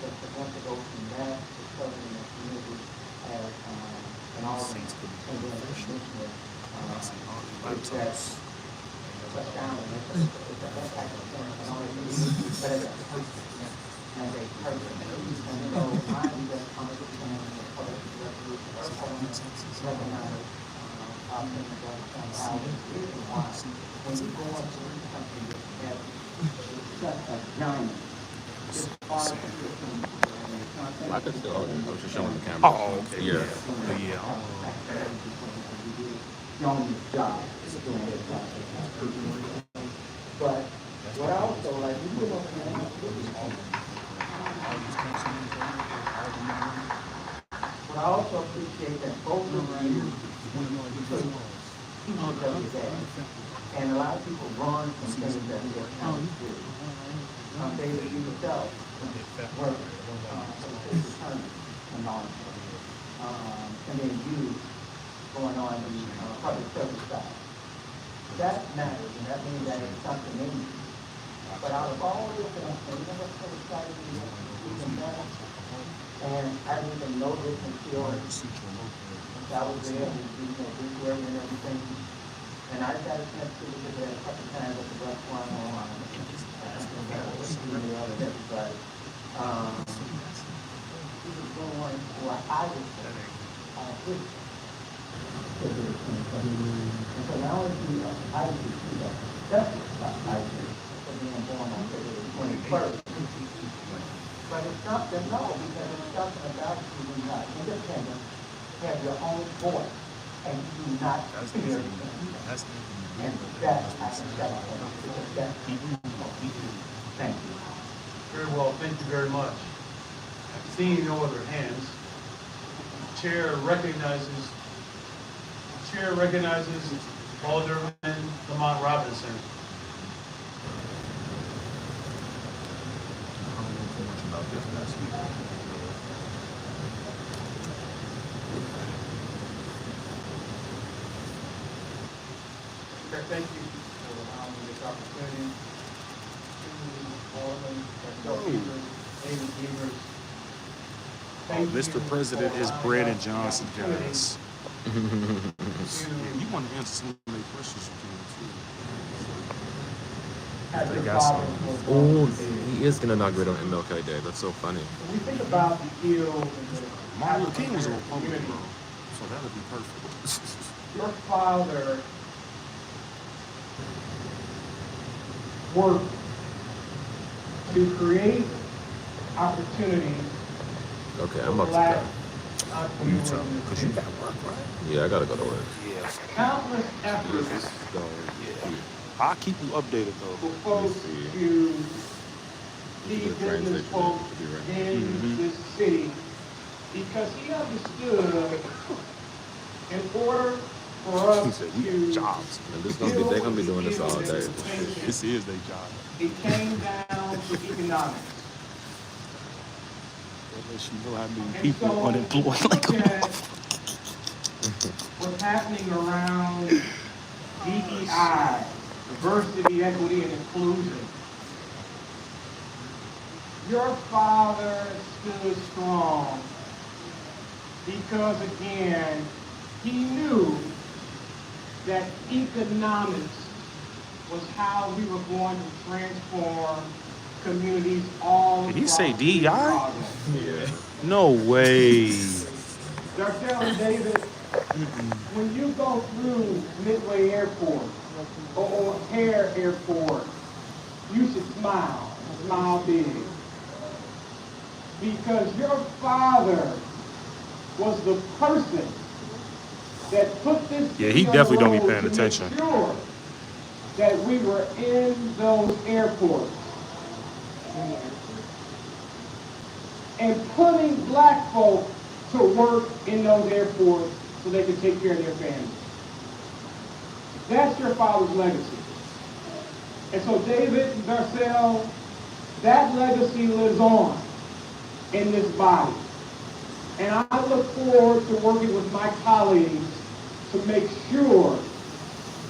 But for them to go from that to serving the community as an alderman and then a commissioner, it's astounding. It's a type of thing, and all it is, but as a person, and so I'm just understanding the public resolution, recognize our things that how the reason why when you go into something that such a giant. I could still hold it. I was just showing the camera. Oh, okay. Yeah. Yeah. But what I also like, but I also appreciate that both of you every day. And a lot of people run from things that they're trying to do. David, you yourself work for the city attorney and law enforcement. And then you going on the public service side. That matters, and that means that it's something in you. But out of all this, and you know what's so exciting even better? And I didn't even know this until I was there with this area and everything. And I got a chance to look at that a couple times at the restaurant online. Everybody. He was going what I was saying. And so now I see that. That's what I see for being born on February 21st. But it's something, no, because it's something about you when you're not independent, have your own voice, and you do not fear anything. And that I can celebrate. Because that's thank you. Very well, thank you very much. Seeing no other hands, the chair recognizes Alderman Lamont Robinson. I don't know too much about this last week. Thank you for allowing me this opportunity. To Alderman, myself, Beavers, David Beavers. Mr. President is Brandon Johnson, guys. To You want to answer some of their questions, you have They your got father some. was Oh, born today. he is gonna inaugurate on MLK Day. That's so funny. When we think about the ills and the can. Martin Luther King was a Republican, community, bro. So that would be perfect. your father worked to create opportunities Okay, for I'm about black to entrepreneurs. You because you got work, right? go. Yeah, I gotta go to work. Yeah. Countless efforts So, I'll keep you updated for though. folks see. to The lead train business station folks to be right. in this city because he understood in order for He us said we got to jobs. and they're gonna be doing this all day. This is their job. it came down to economics. That lets you know how many And people so, unemployed like look a at what's happening around DEI, diversity, equity, and inclusion. Your father stood strong because, again, he knew that economics was how we were going to transform communities all Did he across say DEI? Chicago. Yeah. No way. Dartell, David, when you go through Midway Airport or O'Hare Airport, you should smile big. Because your father was the person that put this Yeah, he city on definitely the don't be road paying to make attention. Sure that we were in those airports. And putting black folk to work in those airports so they can take care of their families. That's your father's legacy. And so David and Darcel, that legacy lives on in this body. And I look forward to working with my colleagues to make sure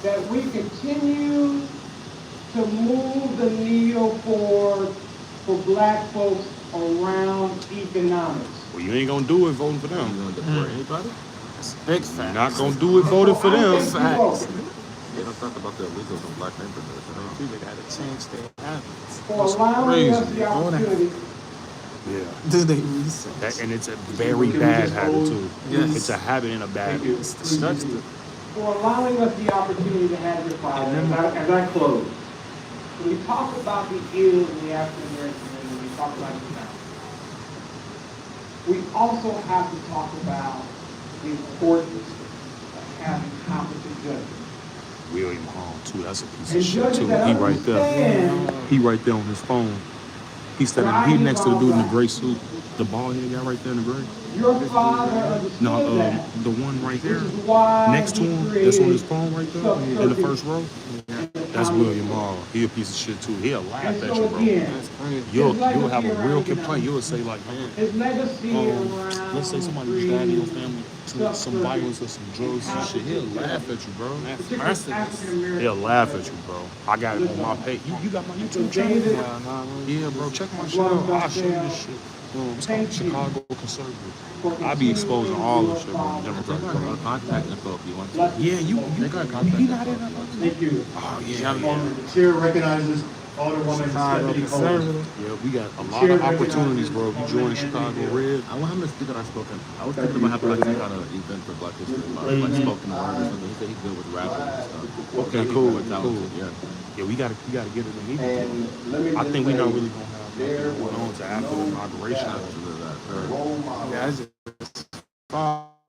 that we continue to move the needle forward for black folks around economics. Well, you ain't gonna do it voting for You them. gonna deport anybody? Big You're facts. not gonna do it voting for them. Facts. They don't talk about the illegals in black neighborhoods. I don't think they gotta Change their habits. For allowing us the All that. opportunity Yeah. Do they research? That, and it's a very bad habit too. Yes. It's a habit and a bad. It's destructive. for allowing us the opportunity to have your father. As I close, when we talk about the ills in the African American community, we talk about it now. We also have to talk about the importance of having competent judges. William Hall too. That's a piece And of shit judges too. that He right there. understand He right there on his phone. He's standing. He next to the dude in the gray suit. The bald head guy right there in the gray. your father understood No, that, the one right which there is why next to he him, created that's on his phone right there in the subcircuit first row. That's William Hall. He a piece of shit too. He'll laugh And at you, so bro. again, You'll his legacy have a real around complaint. You'll say like, man, his legacy around let's say somebody just died in your family, some violence or some drugs and shit. He'll laugh at you, bro. He'll laugh at you, bro. I got it on my page. You got my YouTube channel? Yeah, bro. Check my shit out. I'll show you this shit. It's called Chicago Conservative. I be exposing all the shit, bro. Democrats. contact info if you want to. Yeah, you got contact you not info. in that? Thank you. Oh yeah. The chair recognizes Alderwoman Stephanie Cohen. Yeah, we got a lot of opportunities, bro. If you join Chicago Red. I want him to speak at our spoken. I was thinking about having like some kind of event for Black History Month, like spoken word or something. He said he's good with rapping and stuff. Okay, cool, Talented, cool. Yeah. Yeah, we gotta get it in And let me I just think we say, not really gonna have there nothing going on was to after the no inauguration. doubt. Role model. Yeah, I just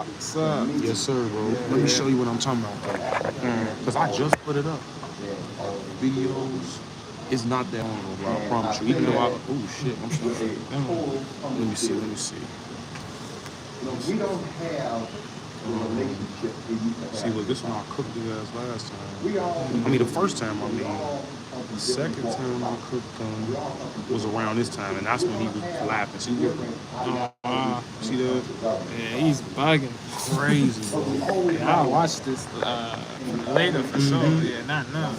what's up? Yes, sir, bro. Let me show you what I'm talking about. Cause I just put it up. Videos. It's not that long ago, bro. I promise you. Even though oh shit, I'm sorry. Let me see. You know, we don't have See, look, this one I cooked the guys last time. I mean, the first time, I mean. The second time I cooked was around this time, and that's when he was laughing. See, see that? Yeah, he's bugging. Crazy, bro. Yeah, I'll watch this later for sure. Yeah, not now.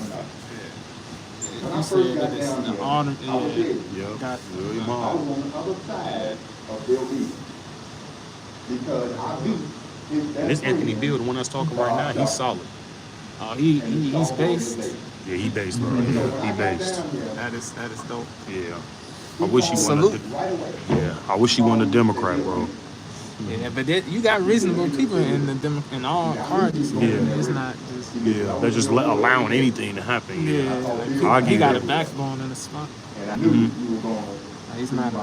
Yeah. You said that it's the honor. Yeah, got William Mom. And this Anthony Bill, the one that's talking right now, he's solid. He's based. Yeah, he based, bro. He based. That is dope. Yeah. I wish he wanted. Yeah, I wish he wasn't a Democrat, bro. Yeah, but you got reasonable people in all parties. Yeah, it's not just. Yeah, they're just allowing anything to happen. Yeah, like he got a backbone in the spot. He's not.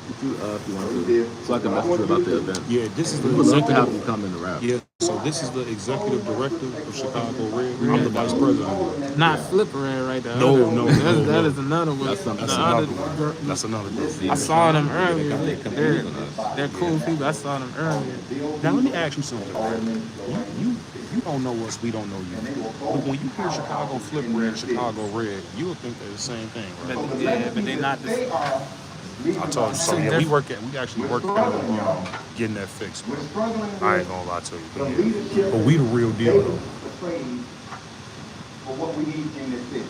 If you want to, so I can message you about the event. Yeah, this is the we would love to have executive. you come in the rap. Yeah, so this is the executive director of Chicago Red. I'm the vice president. Not Flip Red right there. No. That is another one. That's another one. That's another one. I saw them earlier. They're cool people. I saw them earlier. Now let me ask you something. You don't know us, we don't know you. But when you hear Chicago Flip Red, Chicago Red, you would think they're the same thing, right? But they're not the same. I told you so. Yeah, we actually work on getting that fixed. Bro. I ain't gonna lie to you. But we the real deal, though. For what we need in this city.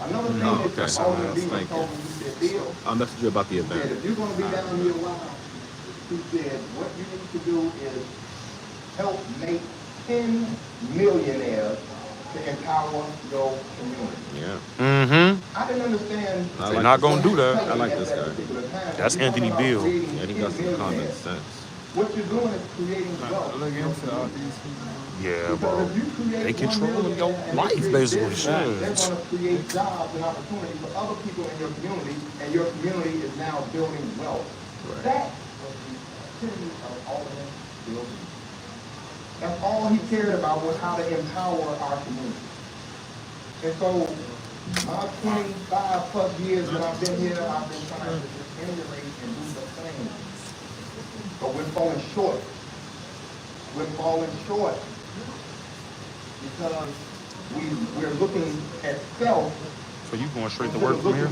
Another thing No, that okay. Alderman Beavers Thank told me, he said, Bill, I'll message you about the he said, event. if you're gonna be down here a while, he said, what you need to do is help make 10 millionaires to empower your community. Yeah. Mm-hmm. I didn't understand. They're not gonna do that. I like this guy. That's Anthony Bill. Yeah, he got some common sense. What you're doing is creating wealth. Look into all these people. Yeah, bro. They controlling your life, basically. They're going to create jobs and opportunities for other people in your community, and your community is now building wealth. Right. That was the epitome of Alderman Bill. That's all he cared about was how to empower our community. And so, my 25 plus years that I've been here, I've been trying to just emulate and do the same. But we're falling short. We're falling short because we're looking at self. So you going straight to work from here?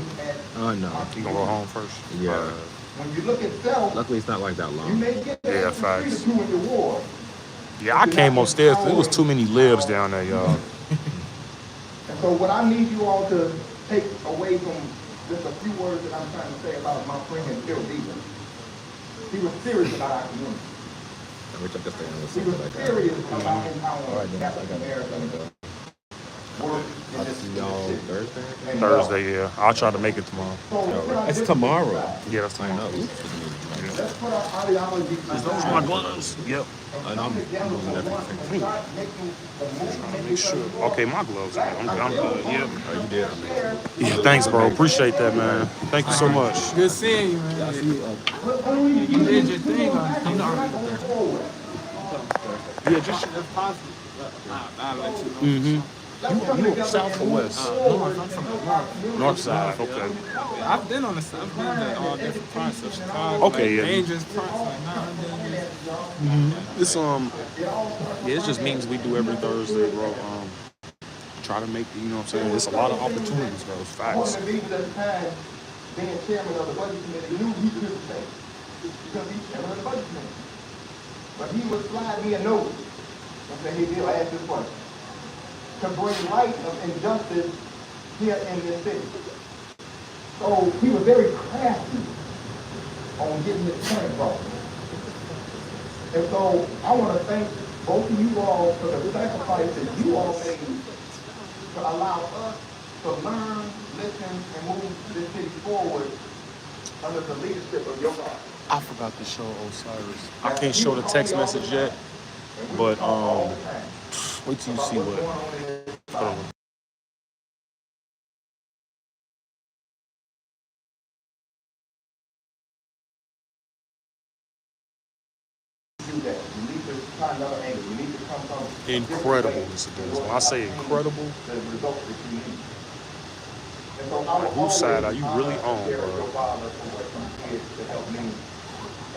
No. You gonna go home first? Yeah. When you look at self, Luckily, it's not like that you long. may get that Yeah, extra 3 facts. to 2 in your ward. Yeah, I came upstairs. There was too many libs down there, y'all. And so what I need you all to take away from just a few words that I'm trying to say about my friend Bill Beavers. He was serious about our community. I wish I could stay on this. He was serious about empowering African Americans. I'll see y'all Thursday. Thursday, yeah. I'll try to make it tomorrow. It's tomorrow. Yeah, that's I tomorrow. know. Let's put our ideology Those are my gloves. Yep. And I'm losing everything. Make sure. Okay, my gloves. I'm good. Yep. Are you there? Yeah, thanks, bro. Appreciate that, man. Thank you so much. Good seeing you, man. You did your thing on. You know. Yeah, just If possible, I'll let you know. you south or west? North. I'm from the north. North side. Okay. I've been on the south. I've been to all different parts of Chicago. Okay, yeah. Dangerous parts, like non-dangerous. It's yeah, it's just meetings we do every Thursday, bro. Try to make you know what I'm saying. It's a lot of opportunities, bro. It's facts. Alderman Beavers at the time, being chairman of the budget committee, knew he could say because he's chairman of the budget committee. But he would slide me a note and say, hey, Bill, ask this question. To bring light of injustice here in this city. So he was very crafty on getting his point across. And so I want to thank both of you all for the sacrifice that you all made to allow us to learn, listen, and move this city forward under the leadership of your God. I forgot to show Osiris. I can't show the text message yet, but wait till you see what. Hold on. Do that. You need to find another angle. You need to come from Incredible, Mr. Dennis. When I say incredible, the results that you need. And so I will whose side are you really on, always bro? your father for what he did to help me.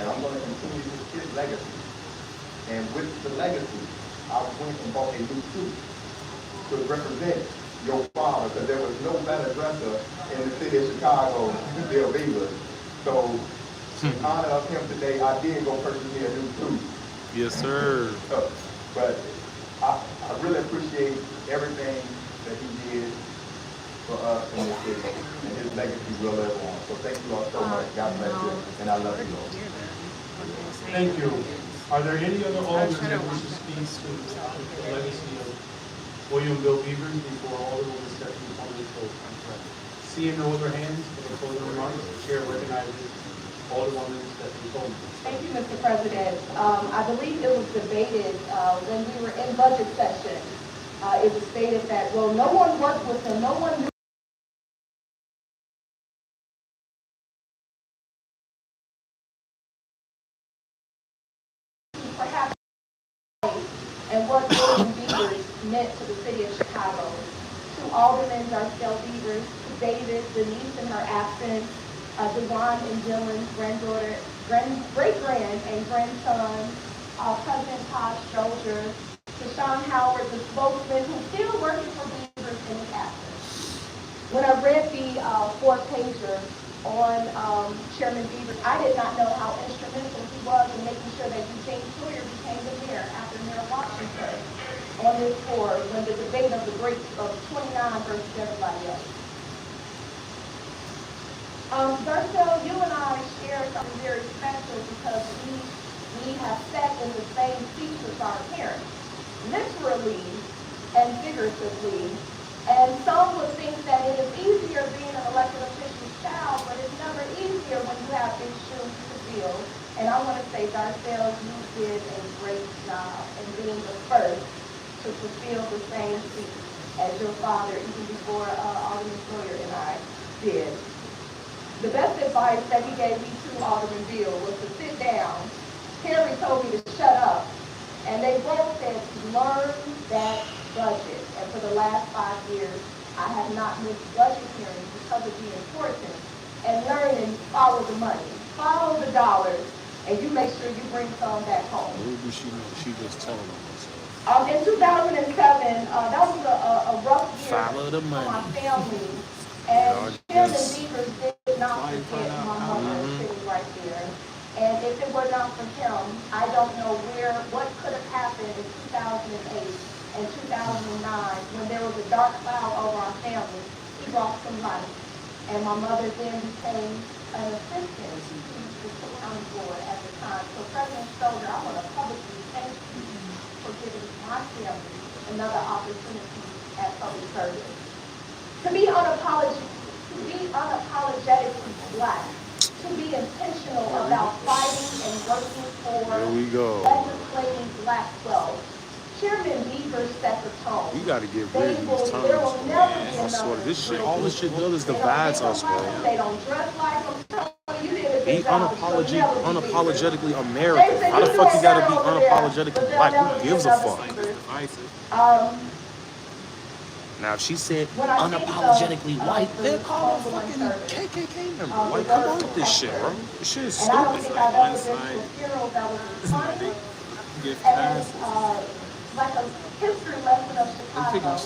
And I'm going to continue his legacy. And with the legacy, I went and bought a new suit to represent your father, because there was no better dresser in the city of Chicago than Bill Beavers. So, in honor of him today, I did go purchase me a new suit. Yes, sir. But I really appreciate everything that he did for us in this city, and his legacy will live on. So thank you all so much. God bless you, and I love you all. Thank you. Are there any other alders that wish to speak to the legacy of William Bill Beavers before Alderwoman Stephanie Coleman closes? Seeing no other hands for the closing remarks, the chair recognizes Alderwoman Stephanie Coleman. Thank you, Mr. President. I believe it was debated when we were in budget session. It was stated that, well, no one worked with him, no one knew. Perhaps, and what William Beavers meant to the city of Chicago. To Alderman Darcel Beavers, to David, Denise in her absence, Dewan and Dylan's granddaughter, great-grand and grandson, Cousin Todd Stroger, to Sean Howard, the spokesman, who's still working for Beavers in his absence. When I read the four-pager on Chairman Beavers, I did not know how instrumental he was in making sure that Eugene Sawyer became the mayor after Mayor Washington on this floor when the debate of the great of 29 versus everybody else. Darcel, you and I share something very special because we have sat in the same seats with our parents, literally and figuratively. And some would think that it is easier being an elected official's child, but it's never easier when you have big shoes to fill. And I want to say, Darcel, you did a great job in being the first to fulfill the same seat as your father, even before Alderman Sawyer and I did. The best advice that he gave me to Alderman Bill was to sit down. Terry told me to shut up. And they both said to learn that budget. And for the last 5 years, I have not missed budget hearings because of the importance. And learn and follow the money. Follow the dollars. And you make sure you bring some back home. Little did she know, she just telling them herself. In 2007, that was a rough year Follow the for money. my family. And Chairman Beavers did not forget my mother sitting right there. And if it were not for him, I don't know what could have happened in 2008 and 2009 when there was a dark cloud over our family. He brought some light. And my mother then became an assistant to the county board at the time. So President Stroger, I want to publicly thank you for giving my family another opportunity at public service. To be unapologetically black, to be intentional about fighting and working for legislating black wealth. Chairman Beavers set the tone. We gotta get rid of these terms, man. I swear, all this shit does is divides us, bro. They don't dress like them. Be unapologetically American. How the fuck you gotta be unapologetically black? Who gives a fuck? Now, if she said unapologetically white, then call her fucking KKK member. Like, come on with this shit, bro. This shit is stupid. Like a history lesson of Chicago.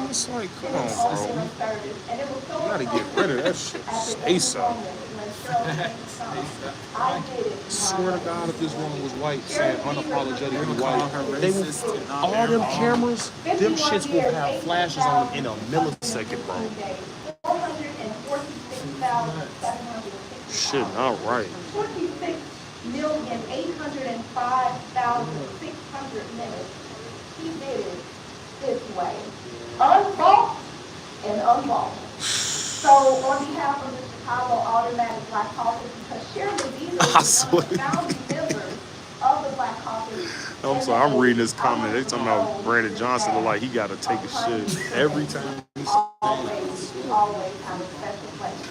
It's like, come on, bro. You gotta get rid of that shit. Say so. Swear to God, if this woman was white, saying unapologetically white, they will, all them cameras, them shits will have flashes on them in a millisecond, bro. Shit, not right. 26,805,600 minutes. He did it this way. Unbought and unbought. So on behalf of the Chicago Automatic Black Caucus, because Chairman Beavers is one of the founding members of the Black Caucus. I'm sorry, I'm reading this comment. They talking about Brandon Johnson look like he gotta take a shit every time he always have a special place.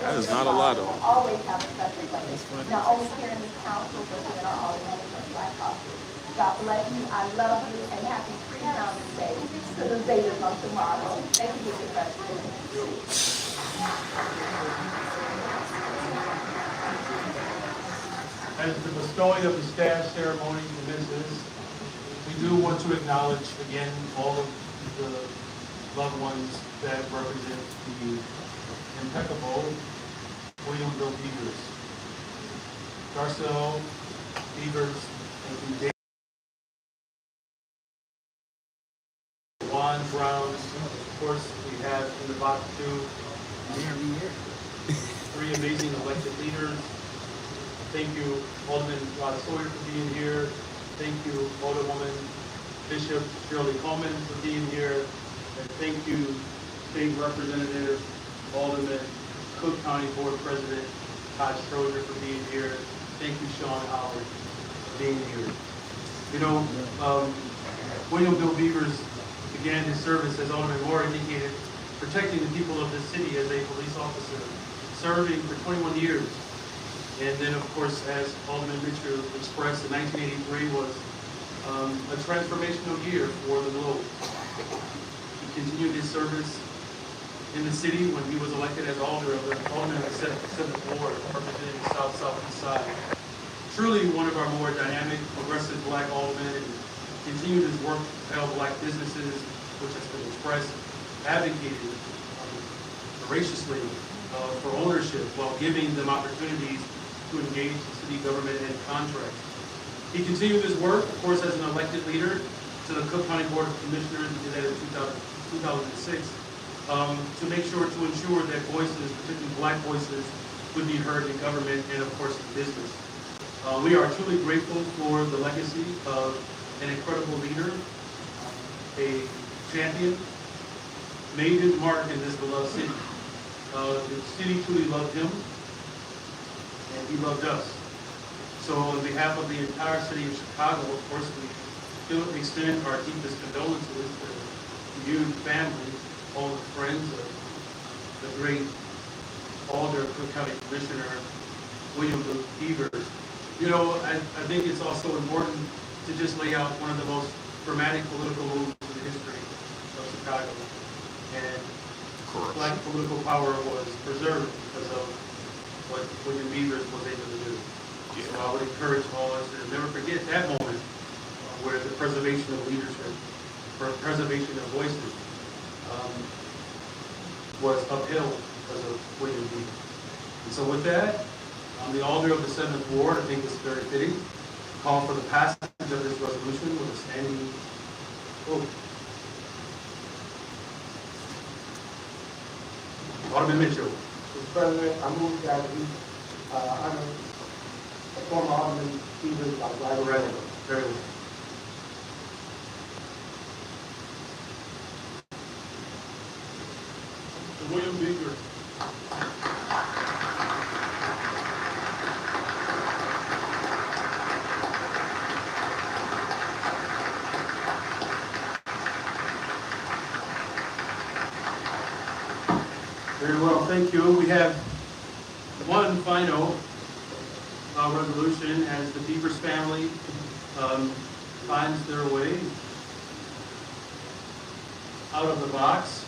That is not a lie, though. Always have a special place. Not only here in this council, but in our Automatic Black Caucus. God bless you. I love you, and happy pre-founding day to the Beavers on tomorrow. Thank you, Mr. President. As the bestowing of the staff ceremony commences, we do want to acknowledge again all of the loved ones that represent the impeccable William Bill Beavers. Garcelle, Beavers, and Dave. Juan Brown, of course, we have in the box too. Three amazing elected leaders. Thank you, Alderman Rod Sawyer, for being here. Thank you, Alderwoman Bishop Shirley Coleman, for being here. And thank you, State Representative Alderman Cook County Board President Todd Schroeder, for being here. Thank you, Sean Howard, for being here. You know, William Bill Beavers began his service, as Alderman Moore indicated, protecting the people of this city as a police officer, serving for 21 years. And then, of course, as Alderman Mitchell expressed, in 1983 was a transformational year for the globe. He continued his service in the city when he was elected as alderman of the 7th Ward, representing the South-Southeast side. Truly one of our more dynamic, progressive black aldermen, and continued his work to help black businesses, which has been expressed, advocated voraciously for ownership while giving them opportunities to engage the city government and contracts. He continued his work, of course, as an elected leader to the Cook County Board of Commissioners. He did that in 2006, to make sure to ensure that voices, particularly black voices, would be heard in government and, of course, in business. We are truly grateful for the legacy of an incredible leader, a champion, made his mark in this beloved city. The city truly loved him, and he loved us. So on behalf of the entire city of Chicago, of course, we still extend our deepest condolences to you, family, all the friends of the great Alder Cook County Commissioner, William Beavers. You know, I think it's also important to just lay out one of the most dramatic political moves in the history of Chicago. And black political power was preserved because of what William Beavers was able to do. So I would encourage all of us to never forget that moment where the preservation of leadership, preservation of voices, was upheld because of William Beavers. And so with that, I'm the Alder of the 7th Ward. I think it's very fitting to call for the passage of this resolution with a standing vote. Alderman Mitchell. Mr. President, I move that we honor the former Alderman Beavers by right Very well. Very well. William Beavers. Very well, thank you. We have one final resolution as the Beavers family finds their way out of the box.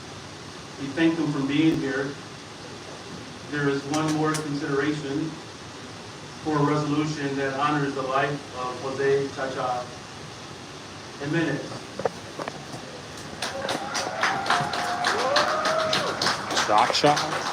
We thank them for being here. There is one more consideration for a resolution that honors the life of Jose Chacha Jimenez. Chacha?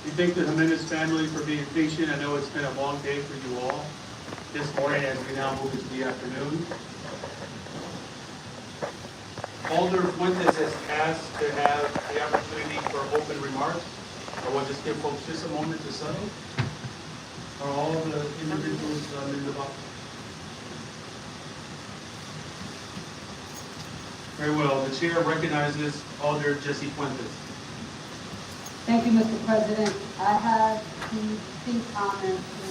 We thank the Jimenez family for being patient. I know it's been a long day for you all this morning as we now move into the afternoon. Alder Fuentes has asked to have the opportunity for open remarks. I will just give folks just a moment to settle. Are all the individuals in the box? Very well. The chair recognizes Alder Jesse Fuentes. Thank you, Mr. President. I have the distinct honor to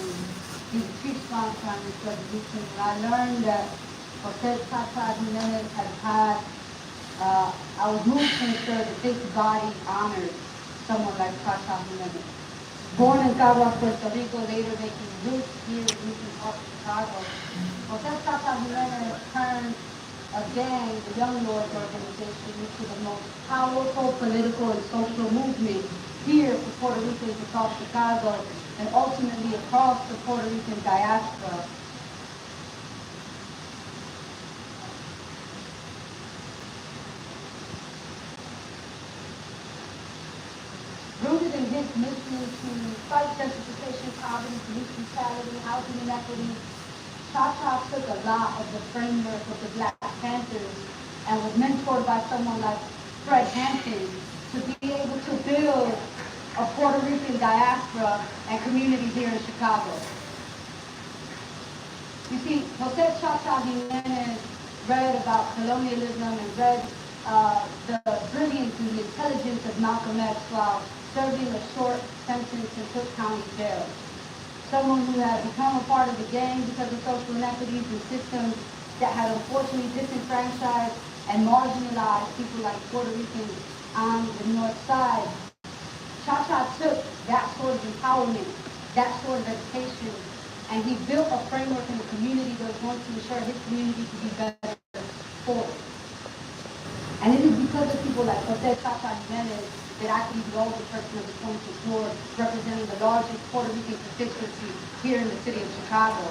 be the chief sponsor on this resolution. And I learned that Jose Tata Jimenez had had, I was moved to ensure that this body honored someone like Tata Jimenez. Born in Caguas, Puerto Rico, later making roots here in Newton Park, Chicago, Jose Tata Jimenez turned again the Young Lords organization into the most powerful political and social movement here for Puerto Ricans across Chicago and ultimately across the Puerto Rican diaspora. Rooted in his mission to fight gentrification, poverty, police brutality, housing inequity, Cha-Cha took a lot of the framework of the Black Panthers and was mentored by someone like Fred Hampton to be able to build a Puerto Rican diaspora and community here in Chicago. You see, Jose Cha-Cha Jimenez read about colonialism and read the brilliance and the intelligence of Malcolm X while serving a short sentence in Cook County Jail. Someone who had become a part of the gang because of social inequities and systems that had unfortunately disenfranchised and marginalized people like Puerto Ricans on the North Side. Cha-Cha took that sort of empowerment, that sort of education, and he built a framework in the community that was going to ensure his community could be better forward. And it is because of people like Jose Cha-Cha Jimenez that I can be the older person of the 26th Ward, representing the largest Puerto Rican constituency here in the city of Chicago.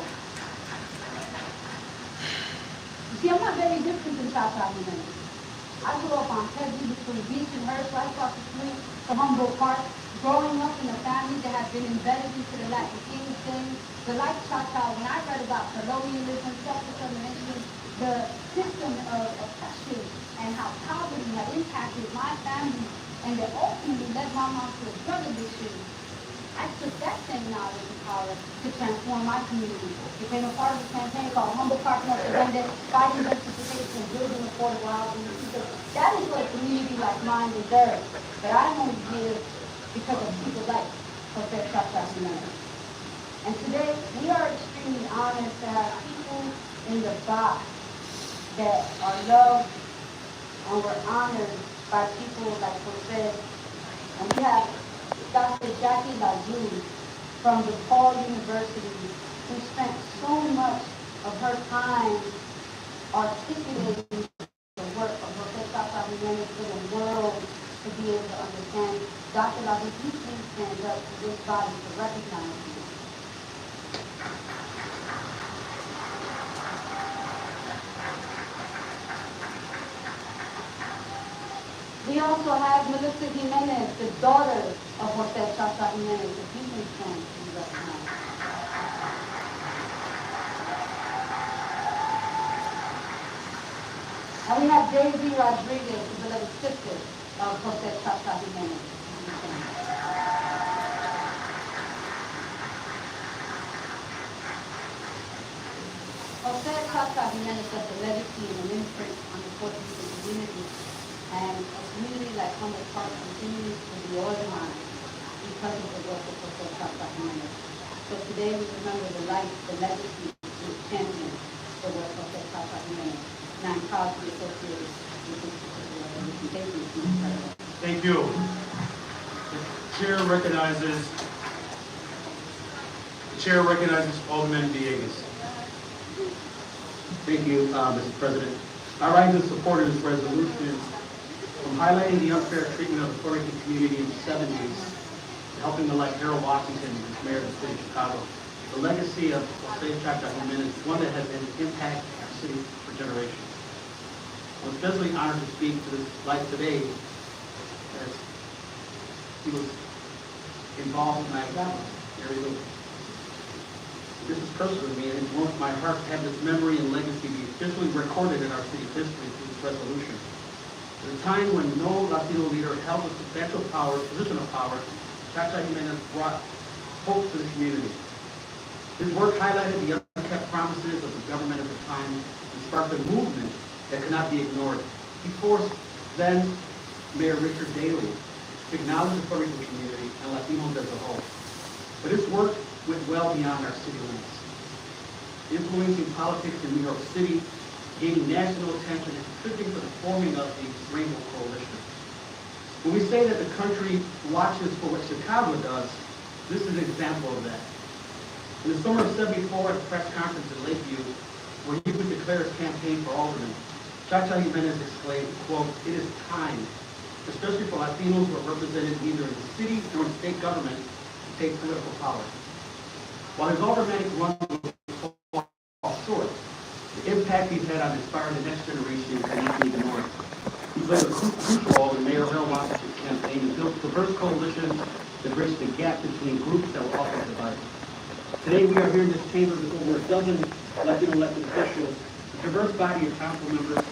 You see, I'm not very different than Cha-Cha Jimenez. I grew up on Kedzie between Beach and Hearst, right across the street from Humboldt Park, growing up in a family that had been embedded into the Latin Kings thing. But like Cha-Cha, when I read about colonialism, self-determination, the system of oppression and how poverty had impacted my family and that ultimately led my mom to a drug addiction, I took that same knowledge and power to transform my community. Became a part of a campaign called Humboldt Park North Agenda, fighting gentrification and building affordable housing. Because that is what a community like mine deserves. But I only give because of people like Jose Cha-Cha Jimenez. And today, we are extremely honored to have people in the box that are loved and were honored by people like Jose. And we have Dr. Jackie Lazou from DePaul University, who spent so much of her time articulating the work of Jose Cha-Cha Jimenez for the world to be able to understand. Dr. Lazou, please stand up to this body to recognize you. We also have Melissa Jimenez, the daughter of Jose Cha-Cha Jimenez, if you can stand to be recognized. And we have Daisy Rodriguez, the beloved sister of Jose Cha-Cha Jimenez. Jose Cha-Cha Jimenez left a legacy and an imprint on the Puerto Rican community. And a community like Humboldt Park continues to be organized because of the work of Jose Cha-Cha Jimenez. So today we remember the life, the legacy, the champion for the work of Jose Cha-Cha Jimenez. And I'm proud to be associated with this particular organization. Thank you. The chair recognizes Alderman Villegas. Thank you, Mr. President. I rise in support of this resolution from highlighting the unfair treatment of the Puerto Rican community in the 70s to helping elect Harold Washington as mayor of the city of Chicago. The legacy of Jose Cha-Cha Jimenez is one that has impacted our city for generations. I'm especially honored to speak to this life today as he was involved in my area. This is personal to me, and it warms my heart to have this memory and legacy be officially recorded in our city's history through this resolution. At a time when no Latino leader held a substantial position of power, Chacha Jimenez brought hope to the community. His work highlighted the unkept promises of the government at the time and sparked a movement that could not be ignored. He forced then Mayor Richard Daley to acknowledge the Puerto Rican community and Latinos as a whole. But his work went well beyond our city limits, influencing politics in New York City, gaining national attention, and contributing to the forming of the Rainbow Coalition. When we say that the country watches for what Chicago does, this is an example of that. In the summer of '74, at a press conference in Lakeview, where he would declare his campaign for alderman, Chacha Jimenez exclaimed, quote, "It is time, especially for Latinos who are represented either in the city or in state government, to take political power." While his aldermanic run will fall short, the impact he's had on inspiring the next generation cannot be ignored. He played a crucial role in Mayor Harold Washington's campaign and built diverse coalitions that bridged the gap between groups that were often divided. Today we are here in this chamber with over a dozen Latino elected officials, a diverse body of council members,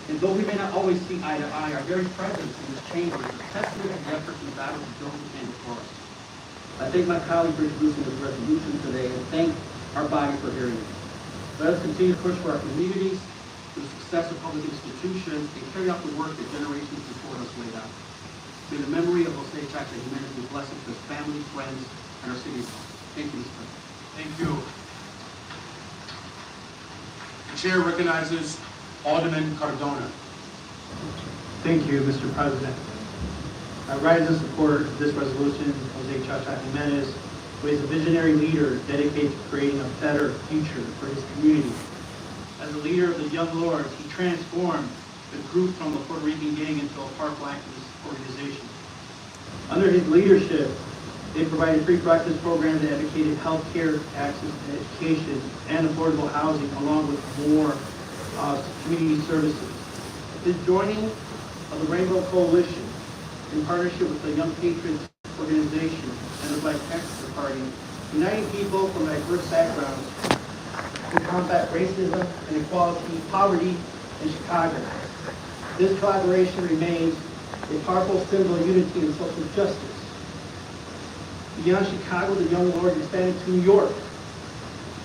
and though we may not always see eye to eye, our very presence in this chamber is a testament to the efforts and battles of those who came before us. I thank my colleagues for introducing this resolution today and thank our body for hearing it. Let us continue to push for our communities, for the success of public institutions, and carry out the work that generations before us laid out. May the memory of Jose Chacha Jimenez be blessed to his family, friends, and our city. Thank you, Mr. President. Thank you. The chair recognizes Alderman Cardona. Thank you, Mr. President. I rise in support of this resolution. Jose Chacha Jimenez, who is a visionary leader dedicated to creating a better future for his community. As a leader of the Young Lords, he transformed the group from a Puerto Rican gang into a park activist organization. Under his leadership, they provided free breakfast programs that advocated health care, access to education, and affordable housing, along with more community services. The joining of the Rainbow Coalition, in partnership with the Young Patriots Organization and the Black Panther Party, uniting people from diverse backgrounds to combat racism, inequality, poverty in Chicago. This collaboration remains a powerful symbol of unity and social justice. Beyond Chicago, the Young Lords expanded to New York,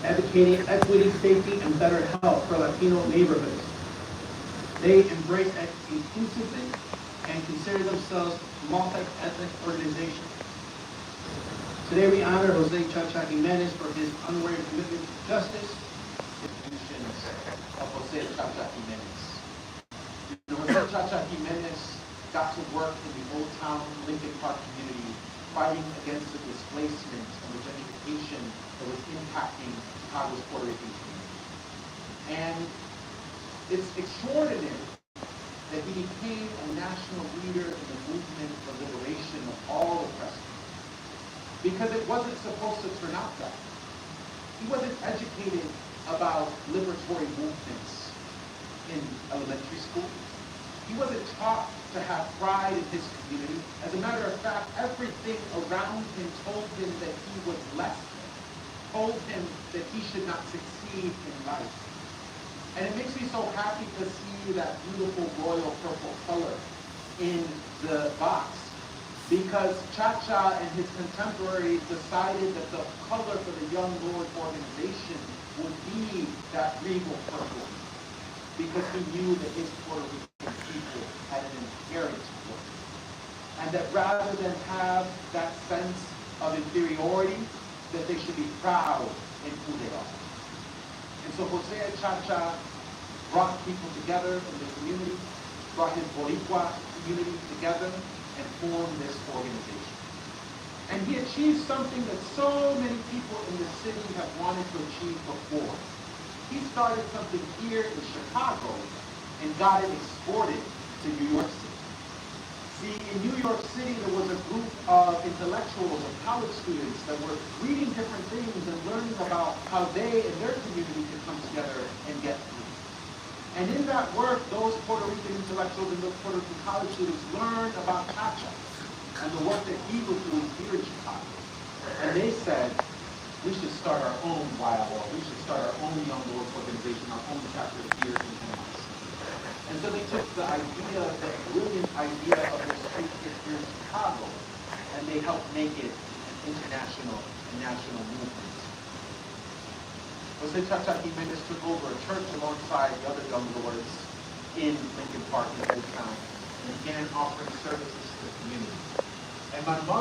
advocating equity, safety, and better health for Latino neighborhoods. They embrace inclusively and consider themselves a multi-ethnic organization. Today we honor Jose Chacha Jimenez for his unwavering commitment to justice. Of Jose Chacha Jimenez. Jose Chacha Jimenez got to work in the Old Town Lincoln Park community, fighting against the displacement and the gentrification that was impacting Chicago's Puerto Rican community. And it's extraordinary that he became a national leader in the movement for liberation of all oppressed people. Because it wasn't supposed to turn out that way. He wasn't educated about liberatory movements in elementary school. He wasn't taught to have pride in his community. As a matter of fact, everything around him told him that he was less than, told him that he should not succeed in life. And it makes me so happy to see that beautiful royal purple color in the box, because Chacha and his contemporaries decided that the color for the Young Lord organization would be that regal purple, because he knew that his Puerto Rican people had an inherent worth. And that rather than have that sense of inferiority, that they should be proud in who they are. And so Jose Chacha brought people together in the community, brought his Boricua community together, and formed this organization. And he achieved something that so many people in the city have wanted to achieve before. He started something here in Chicago and got it exported to New York City. See, in New York City, there was a group of intellectuals and college students that were reading different things and learning about how they and their community could come together and get through. And in that work, those Puerto Rican intellectuals and those Puerto Rican college students learned about Chacha and the work that he was doing here in Chicago. And they said, we should start our own YLO. We should start our own Young Lords organization, our own chapter here in NYC. And so they took the idea, that brilliant idea of the street here in Chicago, and they helped make it an international and national movement. Jose Chacha Jimenez took over a church alongside the other young lords in Lincoln Park in Old Town and began offering services to the community. And my mother